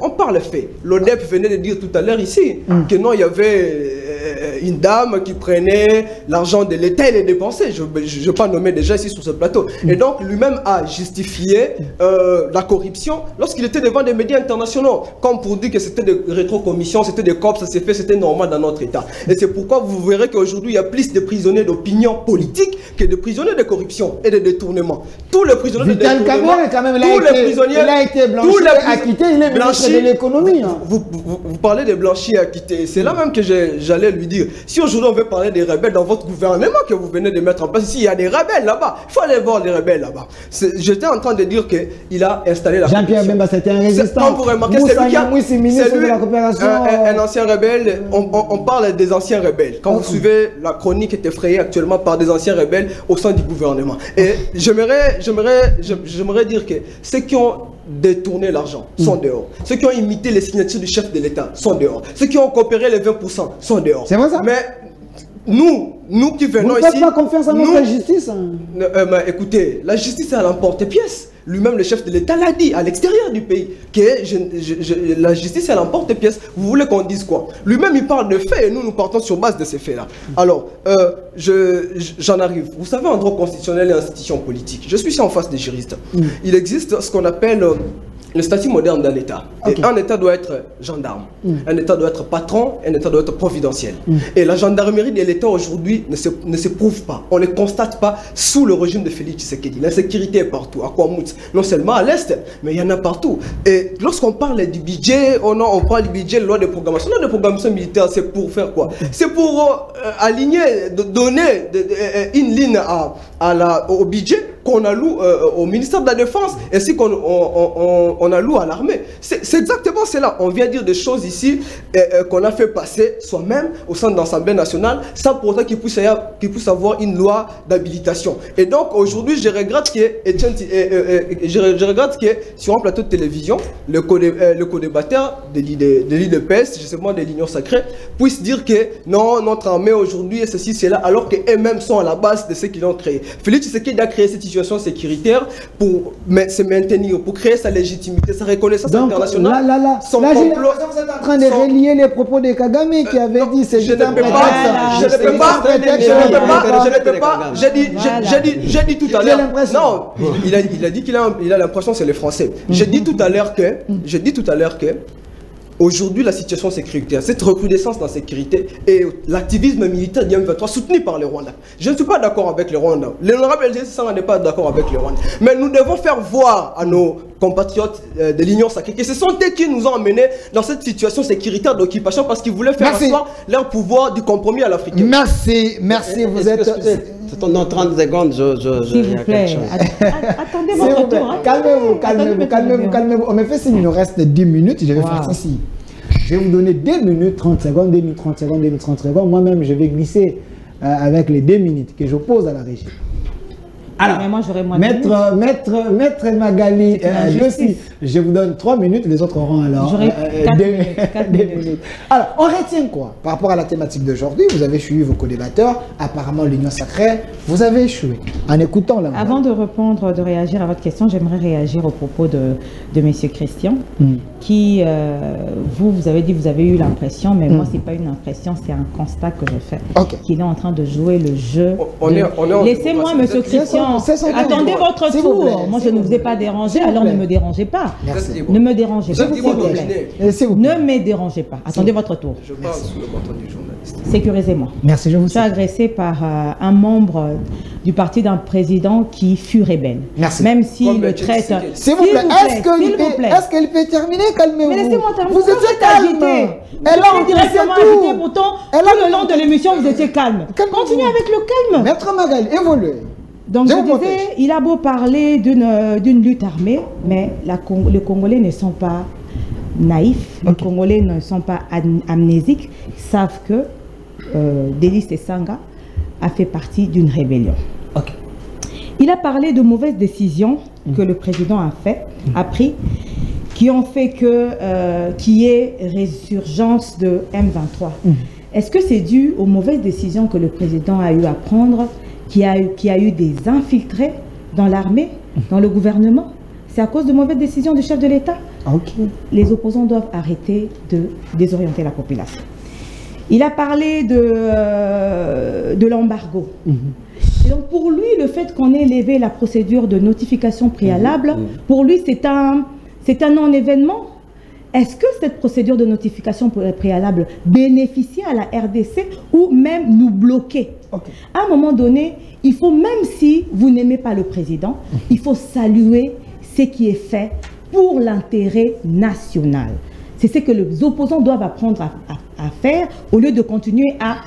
on parle fait. L'ODEP venait de dire tout à l'heure ici que non, il y avait une dame qui prenait l'argent de l'État et les dépensait. Je ne vais pas nommer déjà ici sur ce plateau. Et donc, lui-même a justifié la corruption lorsqu'il était devant des médias internationaux, comme pour dire que c'était des rétrocommissions, c'était des corps, ça s'est fait, c'était normal dans notre État. Et c'est pourquoi vous verrez qu'aujourd'hui, il y a plus de prisonniers d'opinion politique que de prisonniers de corruption et de détournement. Tous les prisonniers de détournement, il a été blanchi et acquitté, il est ministre de l'économie. Vous parlez de blanchi et acquitté. C'est là même que j'allais lui dire, si aujourd'hui on veut parler des rebelles dans votre gouvernement que vous venez de mettre en place, ici il y a des rebelles là-bas, il faut aller voir les rebelles là-bas. J'étais en train de dire qu'il a installé la Jean-Pierre Bemba, c'était un résistant. Quand vous remarquez, c'est lui un ancien rebelle. On parle des anciens rebelles. Quand vous suivez, la chronique est effrayée actuellement par des anciens rebelles au sein du gouvernement. Et j'aimerais dire que ceux qui ont détourné l'argent sont dehors. Ceux qui ont imité les signatures du chef de l'État sont dehors. Ceux qui ont coopéré les 20% sont dehors. C'est vrai ça? Mais nous qui venons ici... Vous ne faites pas confiance à notre justice mais écoutez, la justice est à l'emporte-pièce. Lui-même, le chef de l'État l'a dit à l'extérieur du pays, que la justice est à l'emporte-pièce. Vous voulez qu'on dise quoi? Lui-même, il parle de faits et nous partons sur base de ces faits-là. Alors, j'en arrive. Vous savez, en droit constitutionnel et institution politique, je suis ici en face des juristes. Il existe ce qu'on appelle le statut moderne d'un État. Et un État doit être gendarme, un État doit être patron, un État doit être providentiel. Et la gendarmerie de l'État aujourd'hui ne se prouve pas. On ne constate pas sous le régime de Félix Tshisekedi. L'insécurité est partout, à Kwamouth, non seulement à l'Est, mais il y en a partout. Et lorsqu'on parle du budget, on parle du budget, loi de programmation. La loi de programmation militaire, c'est pour faire quoi? C'est pour aligner, donner une ligne au budget qu'on alloue au ministère de la Défense, ainsi qu'on alloue à l'armée. C'est exactement cela. On vient dire des choses ici qu'on a fait passer soi-même au sein de l'Assemblée nationale, sans pour autant qu'il puisse avoir une loi d'habilitation. Et donc aujourd'hui, je regrette que sur un plateau de télévision, le co-débatteur de l'IDPS, justement de l'Union sacrée, puisse dire que non, notre armée aujourd'hui est ceci, c'est là, alors qu'eux-mêmes sont à la base de ce qu'ils ont créé. Félix Tshisekedi a créé cette situation sécuritaire pour se maintenir, pour créer sa légitimité, sa reconnaissance internationale. Son complot. Vous êtes en train de relier les propos de Kagame qui avait dit c'est juste un prétexte. Je ne peux pas. J'ai dit tout à l'heure. Non, il a dit qu'il a l'impression que c'est les Français. J'ai dit tout à l'heure que aujourd'hui, la situation sécuritaire, cette recrudescence d'insécurité et l'activisme militaire du M23 soutenu par le Rwanda. Je ne suis pas d'accord avec le Rwanda. L'honorable LG n'est pas d'accord avec le Rwanda. Mais nous devons faire voir à nos compatriotes de l'Union sacrée que ce sont eux qui nous ont emmenés dans cette situation sécuritaire d'occupation parce qu'ils voulaient faire asseoir leur pouvoir du compromis à l'Afrique. Merci, vous êtes... C'est dans 30 secondes, s'il vous plaît, attendez votre tour. Calmez-vous. On me fait signe, il nous reste 10 minutes, je vais faire ceci. Je vais vous donner 2 minutes 30 secondes, 2 minutes 30 secondes, 2 minutes 30 secondes. Moi-même, je vais glisser avec les 2 minutes que j'oppose à la régie. Alors, Maître Magali, je vous donne 3 minutes, les autres auront alors 4 minutes. Alors, on retient quoi par rapport à la thématique d'aujourd'hui? Vous avez suivi vos co-débatteurs, apparemment l'Union sacrée, vous avez échoué en écoutant la... Avant de répondre, de réagir à votre question, j'aimerais réagir au propos de M. Christian, qui, vous avez dit, vous avez eu l'impression, mais moi, c'est pas une impression, c'est un constat que je fais, qu'il est en train de jouer le jeu. Laissez-moi, M. Christian, attendez votre tour. Moi, je ne vous ai pas dérangé, alors ne me dérangez pas. Merci. Ne me dérangez pas, s'il vous plaît. Ne me dérangez pas. Attendez votre tour. Je parle sous le contrôle du journaliste. Sécurisez-moi. Merci, je vous suis agressé par un membre du parti d'un président qui fut rebelle. Merci. Même s'il le traite... S'il vous plaît, est-ce qu'elle peut terminer? Calmez-vous. Mais laissez-moi terminer. Vous étiez calme. Elle a directement agité. Pourtant, tout le long de l'émission, vous étiez calme. Continuez avec le calme. Maître Magali, évoluez. Donc je disais, il a beau parler d'une lutte armée, mais les Congolais ne sont pas naïfs, les Congolais ne sont pas amnésiques, ils savent que Delis Esanga a fait partie d'une rébellion. Il a parlé de mauvaises décisions que le président a pris qui ont fait que qu'il y ait résurgence de M23. Est-ce que c'est dû aux mauvaises décisions que le président a eu à prendre, qui a eu des infiltrés dans l'armée, dans le gouvernement? C'est à cause de mauvaises décisions du chef de l'État? Les opposants doivent arrêter de désorienter la population. Il a parlé de l'embargo. Donc pour lui, le fait qu'on ait levé la procédure de notification préalable, pour lui c'est un non-événement. Est-ce que cette procédure de notification préalable bénéficie à la RDC ou même nous bloquer? À un moment donné, il faut, même si vous n'aimez pas le président, il faut saluer ce qui est fait pour l'intérêt national. C'est ce que les opposants doivent apprendre à faire au lieu de continuer à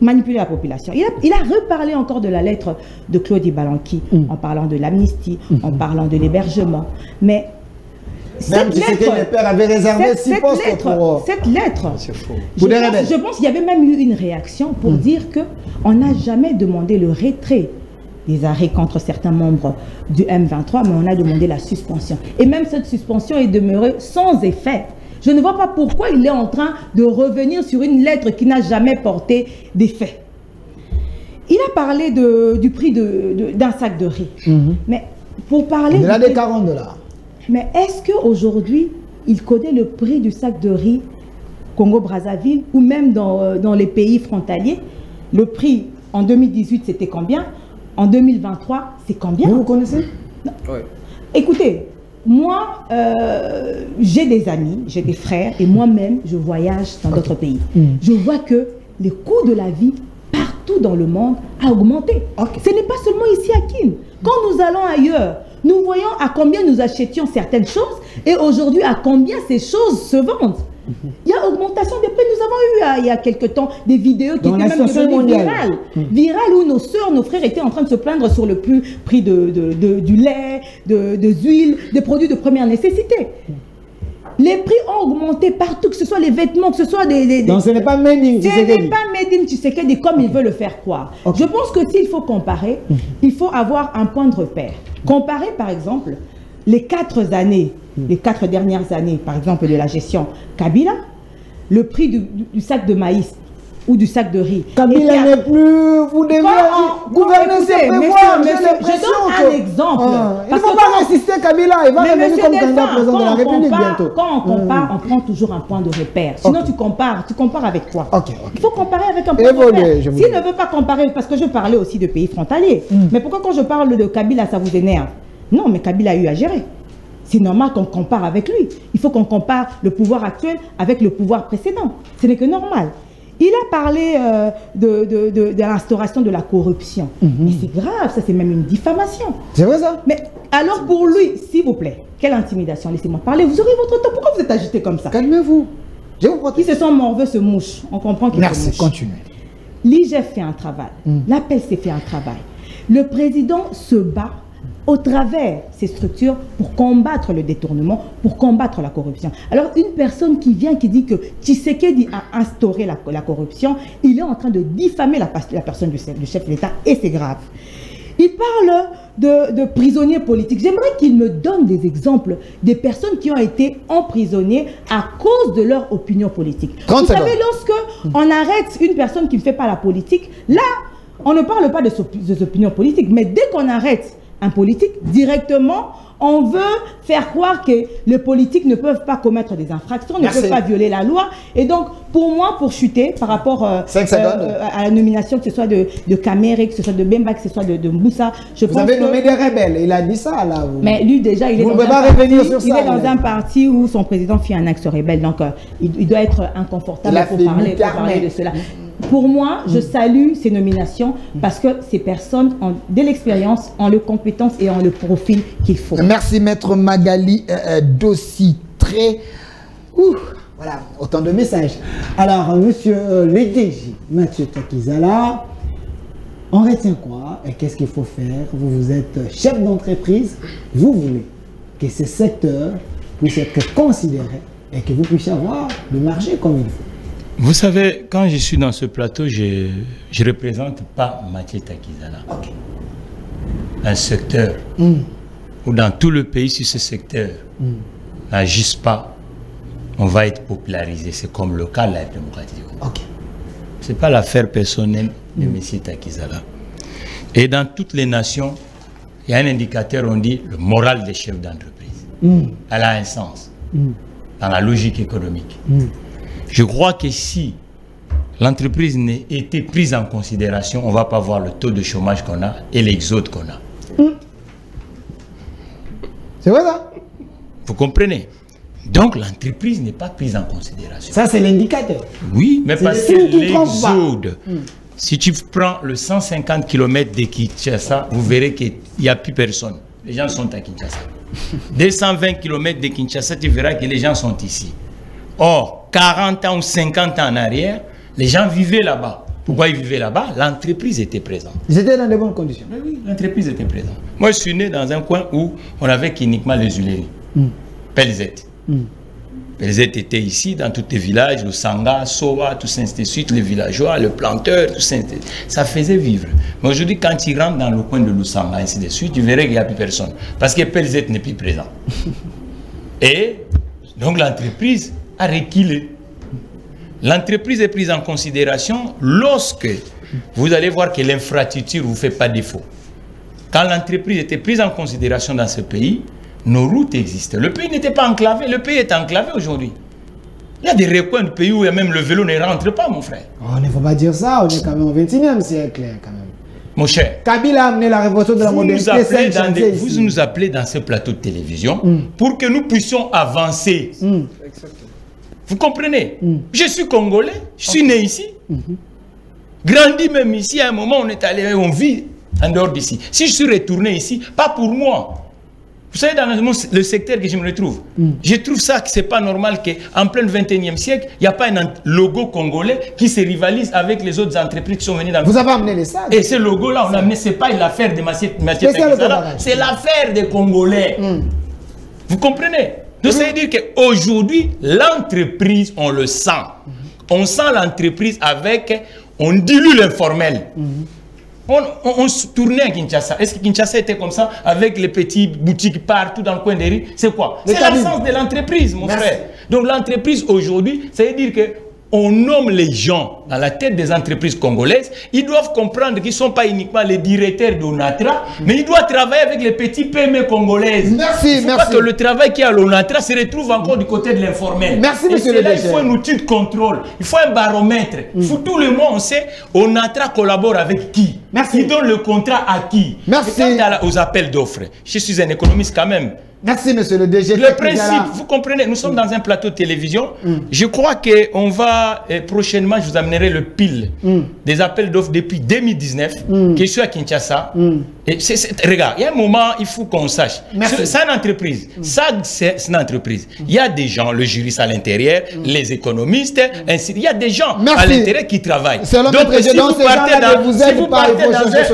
manipuler la population. Il a reparlé encore de la lettre de Claudie Balanqui en parlant de l'amnistie, en parlant de l'hébergement. Mais même si c'était les pères avaient réservé 6 postes pour... Cette lettre, je pense qu'il y avait même eu une réaction pour dire qu'on n'a jamais demandé le retrait des arrêts contre certains membres du M23, mais on a demandé la suspension. Et même cette suspension est demeurée sans effet. Je ne vois pas pourquoi il est en train de revenir sur une lettre qui n'a jamais porté d'effet. Il a parlé du prix d'un sac de riz. Mais pour parler... De là des $40. Mais est-ce qu'aujourd'hui, il connaît le prix du sac de riz Congo-Brazzaville ou même dans les pays frontaliers? Le prix en 2018, c'était combien? En 2023, c'est combien? Vous connaissez? Ouais. Écoutez, moi, j'ai des amis, j'ai des frères, et moi-même, je voyage dans d'autres pays. Je vois que le coût de la vie, partout dans le monde, a augmenté. Ce n'est pas seulement ici à Kin. Quand nous allons ailleurs, nous voyons à combien nous achetions certaines choses, et aujourd'hui, à combien ces choses se vendent. Il y a augmentation des prix. Nous avons eu il y a quelque temps des vidéos qui étaient même devenues virales où nos soeurs, nos frères étaient en train de se plaindre sur le prix du lait, des huiles, des produits de première nécessité. Les prix ont augmenté partout, que ce soit les vêtements, que ce soit des... Donc ce n'est pas Made in Tshisekedi. Ce n'est pas Made in Tshisekedi comme ils veulent le faire croire. Je pense que s'il faut comparer, il faut avoir un point de repère. Comparer par exemple les 4 dernières années, par exemple, de la gestion Kabila, le prix du sac de maïs ou du sac de riz. Kabila n'est plus... Vous devez gouverner, c'est prévoir. Je donne un exemple. Il ne faut pas résister Kabila. Il va revenir comme candidat président de la République bientôt. Quand on compare, on prend toujours un point de repère. Sinon, tu compares avec quoi? Il faut comparer avec un point de repère. S'il ne veut pas comparer, parce que je parlais aussi de pays frontaliers. Mais pourquoi quand je parle de Kabila, ça vous énerve? Non, mais Kabila a eu à gérer. C'est normal qu'on compare avec lui. Il faut qu'on compare le pouvoir actuel avec le pouvoir précédent. Ce n'est que normal. Il a parlé de l'instauration de la corruption. Mais c'est grave, ça c'est même une diffamation. C'est vrai ça? Mais alors pour lui, s'il vous plaît, quelle intimidation? Laissez-moi parler, vous aurez votre temps. Pourquoi vous êtes agité comme ça? Calmez-vous. Qui se sent morveux se mouche. On comprend qu'il se mouche. Merci, continuez. L'IGF fait un travail. L'APEC fait un travail. Le président se bat au travers ces structures pour combattre le détournement, pour combattre la corruption. Alors une personne qui vient, qui dit que Tshisekedi a instauré la corruption, il est en train de diffamer la personne du chef de l'État et c'est grave. Il parle de prisonniers politiques. J'aimerais qu'il me donne des exemples des personnes qui ont été emprisonnées à cause de leur opinion politique. Vous savez, lorsque on arrête une personne qui ne fait pas la politique, là, on ne parle pas de ses opinions politiques, mais dès qu'on arrête un politique, directement, on veut faire croire que les politiques ne peuvent pas commettre des infractions, ne peuvent pas violer la loi. Et donc, pour moi, pour chuter par rapport à la nomination, que ce soit de Kamere, que ce soit de Bemba, que ce soit de Mboussa, je pense que... Vous avez nommé des rebelles, il a dit ça là. Mais lui déjà, il est dans un parti où son président fait un axe rebelle, donc il doit être inconfortable pour parler de cela. Pour moi, je salue ces nominations parce que ces personnes ont de l'expérience, ont les compétences et ont le profil qu'il faut. Merci Maître Magali Dossitré. Voilà, autant de messages. Alors, monsieur le DG, Mathieu Takizala, on retient quoi et qu'est-ce qu'il faut faire? Vous êtes chef d'entreprise, vous voulez que ces secteurs puissent être considérés et que vous puissiez avoir le marché comme il faut. Vous savez, quand je suis dans ce plateau, je ne représente pas Mathieu Takizala. Un secteur où dans tout le pays, sur ce secteur, n'agissent pas, on va être popularisé. C'est comme le cas de la démocratie. Okay. Ce n'est pas l'affaire personnelle de M. Takizala. Et dans toutes les nations, il y a un indicateur, on dit le moral des chefs d'entreprise. Elle a un sens dans la logique économique. Je crois que si l'entreprise n'a été prise en considération, on ne va pas voir le taux de chômage qu'on a et l'exode qu'on a. C'est vrai ça? Vous comprenez? Donc l'entreprise n'est pas prise en considération. Ça c'est l'indicateur. Oui, mais parce que l'exode, si tu prends le 150 km de Kinshasa, vous verrez qu'il n'y a plus personne. Les gens sont à Kinshasa. 220 km de Kinshasa, tu verras que les gens sont ici. Or, 40 ans ou 50 ans en arrière, les gens vivaient là-bas. Pourquoi ils vivaient là-bas? L'entreprise était présente. Ils étaient dans de bonnes conditions. Mais oui, l'entreprise était présente. Moi, je suis né dans un coin où on avait uniquement les huileries. Pelzette. Pelzette était ici, dans tous les villages, le Sanga, Soa, tout ça, ainsi de suite, les villageois, le planteur, tout ça, ça faisait vivre. Mais aujourd'hui, quand tu rentres dans le coin de Lusanga, ainsi de suite, tu verrais qu'il n'y a plus personne. Parce que Pelzette n'est plus présent. Et donc l'entreprise a reculé. L'entreprise est prise en considération lorsque vous allez voir que l'infrastructure ne vous fait pas défaut. Quand l'entreprise était prise en considération dans ce pays, nos routes existaient. Le pays n'était pas enclavé, le pays est enclavé aujourd'hui. Il y a des recoins du pays où même le vélo ne rentre pas, mon frère. Oh, il ne faut pas dire ça, on est quand même au 21e siècle. Quand même. Mon cher, Kabila a amené la révolution de la modernité. Vous nous appelez dans ce plateau de télévision pour que nous puissions avancer. Vous comprenez? Je suis congolais, je suis né ici. Grandi même ici, à un moment on est allé, on vit en dehors d'ici. Si je suis retourné ici, pas pour moi. Vous savez, dans le secteur que je me retrouve, je trouve ça que c'est pas normal qu'en plein 21e siècle, il n'y a pas un logo congolais qui se rivalise avec les autres entreprises qui sont venues dans le... Vous avez amené les sacs. Et ce logo-là, on a amené, c'est pas l'affaire de Mathieu Takizala, c'est l'affaire des Congolais. Vous comprenez? Donc ça veut dire qu'aujourd'hui, l'entreprise, on le sent. On sent l'entreprise avec... On dilue l'informel. On se tournait à Kinshasa. Est-ce que Kinshasa était comme ça, avec les petites boutiques partout dans le coin des rues? C'est quoi? C'est l'absence de l'entreprise, mon frère. Donc l'entreprise aujourd'hui, ça veut dire que on nomme les gens dans la tête des entreprises congolaises. Ils doivent comprendre qu'ils ne sont pas uniquement les directeurs d'ONATRA, mais ils doivent travailler avec les petits PME congolaises. Merci, il ne faut pas que le travail qui est à l'ONATRA se retrouve encore du côté de l'informel. Merci, monsieur le DG. Il faut un outil de contrôle, il faut un baromètre. Il faut tout le monde, on sait, ONATRA collabore avec qui? Merci. Il donne le contrat à qui? Merci. Et quant aux appels d'offres, je suis un économiste quand même. Merci, monsieur le DG. Le principe, vous comprenez, nous sommes dans un plateau de télévision. Je crois qu'on va, prochainement, je vous amènerai le pile des appels d'offres depuis 2019, qui suis à Kinshasa. Et regarde, il y a un moment, il faut qu'on sache. C'est une entreprise. Ça, c'est une entreprise. Il y a des gens, le juriste à l'intérieur, les économistes, ainsi. Il y a des gens à l'intérieur qui travaillent. Donc, si vous partez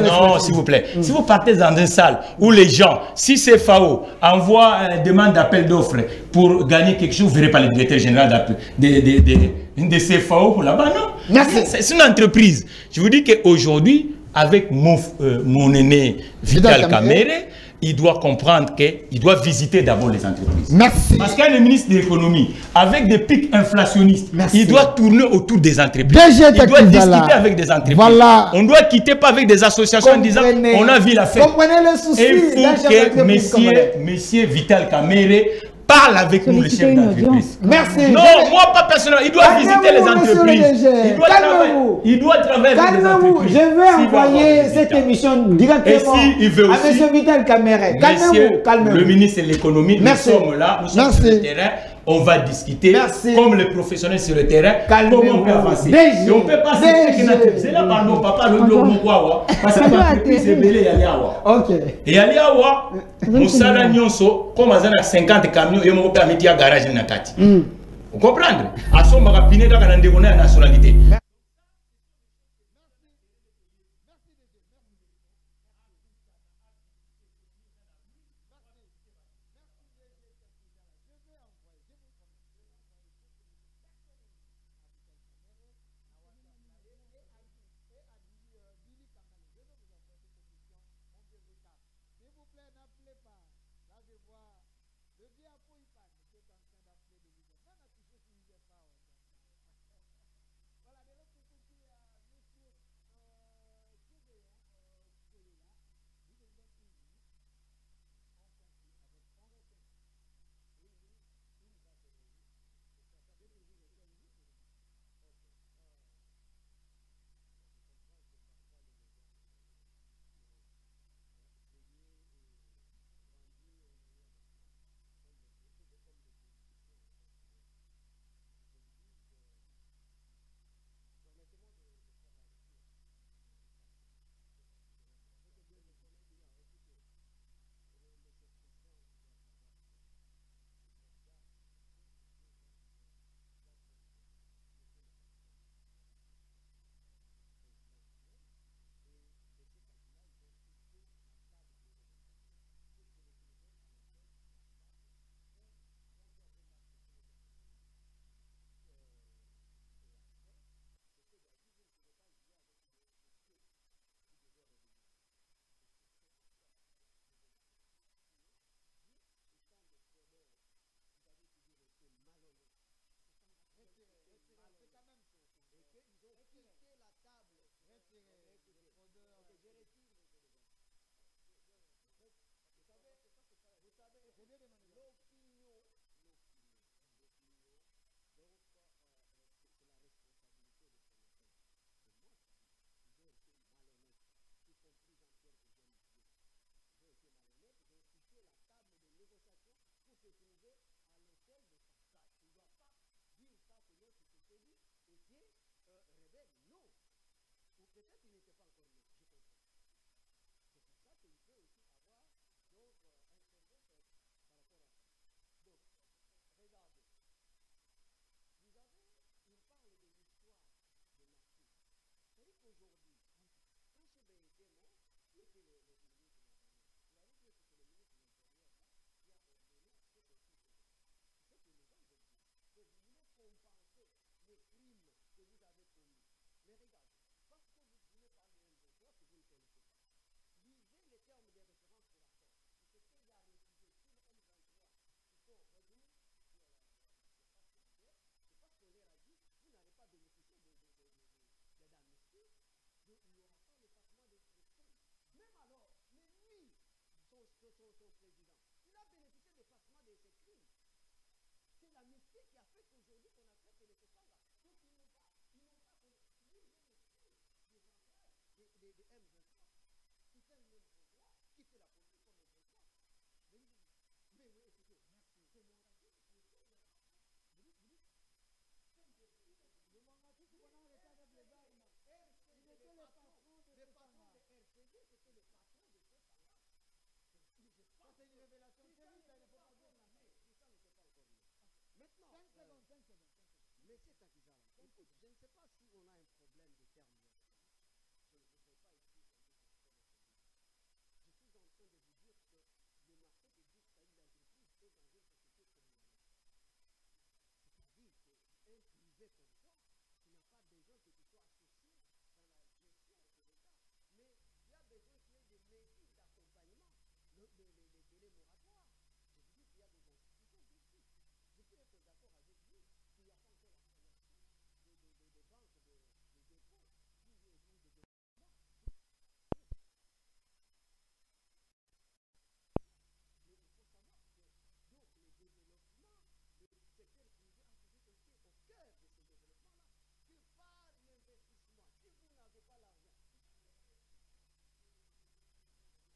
non, s'il vous plaît. Si vous partez dans une salle où les gens, si c'est FAO, envoie une demande d'appel d'offres pour gagner quelque chose, vous ne verrez pas le directeur général de CFAO là-bas, non. C'est une entreprise. Je vous dis qu'aujourd'hui, avec mon aîné Vital Kamerhe, il doit comprendre qu'il doit visiter d'abord les entreprises. Merci. Parce qu'il y a le ministre de l'économie, avec des pics inflationnistes, il doit tourner autour des entreprises. Il doit discuter avec des entreprises. Voilà. On ne doit quitter pas avec des associations en disant on a vu la fête. Comprenez le souci. Il faut que monsieur Vital Kamerhe parle avec nous, les chefs d'entreprise. Merci. Non, moi pas personnellement. Il doit visiter les entreprises. Il doit travailler avec les entreprises. Je vais envoyer cette émission directement à monsieur Vital Kamerhe. Calmez-vous, calmez-vous. Le ministre de l'économie, nous sommes là, nous sommes sur le terrain. On va discuter comme les professionnels sur le terrain, comment on peut avancer. Et on peut pas c'est là, pardon, papa, le Mokwawa, parce que l'entreprise est belée, il y a ok. Et il y a on s'en nyonso, comme à 50 camions, et on peut mettre un garage dans la carte. Vous comprenez? À son magapiné, quand on a la nationalité. S'il vous plaît, n'appelez pas. Là, je vois le diapo, il parle. qui a fait qu'aujourd'hui on a fait les Sesanga. Donc ils n'ont pas des M23 qui fait le même pouvoir, qui fait la politique comme M23. Mais oui, écoutez, merci. C'est mon avis. Le Mangati, c'est pendant l'état avec les armes. Il était le patron de RCD, c'était le patron de ce temps-là. Ça, c'est une révélation terrible, ça ne faut pas dire la mer. Ça ne s'est pas encore dit. Maintenant, 5 secondes. Monsieur Takizala, écoute, je ne sais pas si on a un problème de termes. Je ne sais pas ici. Je suis en train de vous dire que le marché de disques, l'entreprise est dans une société communale. C'est-à-dire qu'un privé comme toi, tu n'as pas besoin que tu sois associé dans la gestion de l'État. Mais il y a besoin qu'il y ait des mesures d'accompagnement, les délais moratoires. Je vous dis qu'il y a des institutions dessus. Je peux être d'accord avec vous qu'il n'y a pas encore la création des banques de dépôt ou de développement. Mais il faut savoir que donc le développement, le secteur privé a toujours été au cœur de ce développement-là. Que par l'investissement, si vous n'avez pas l'argent, c'est comme le principe de la vie.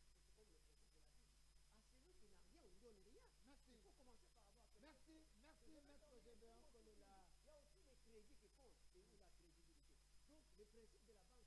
À celui qui n'a rien, on ne donne rien. Merci. Il faut commencer par avoir quelque chose. Merci, maître Gédéon Kolola. Il y a aussi les crédits qui comptent et où la crédibilité. Donc, le principe de la banque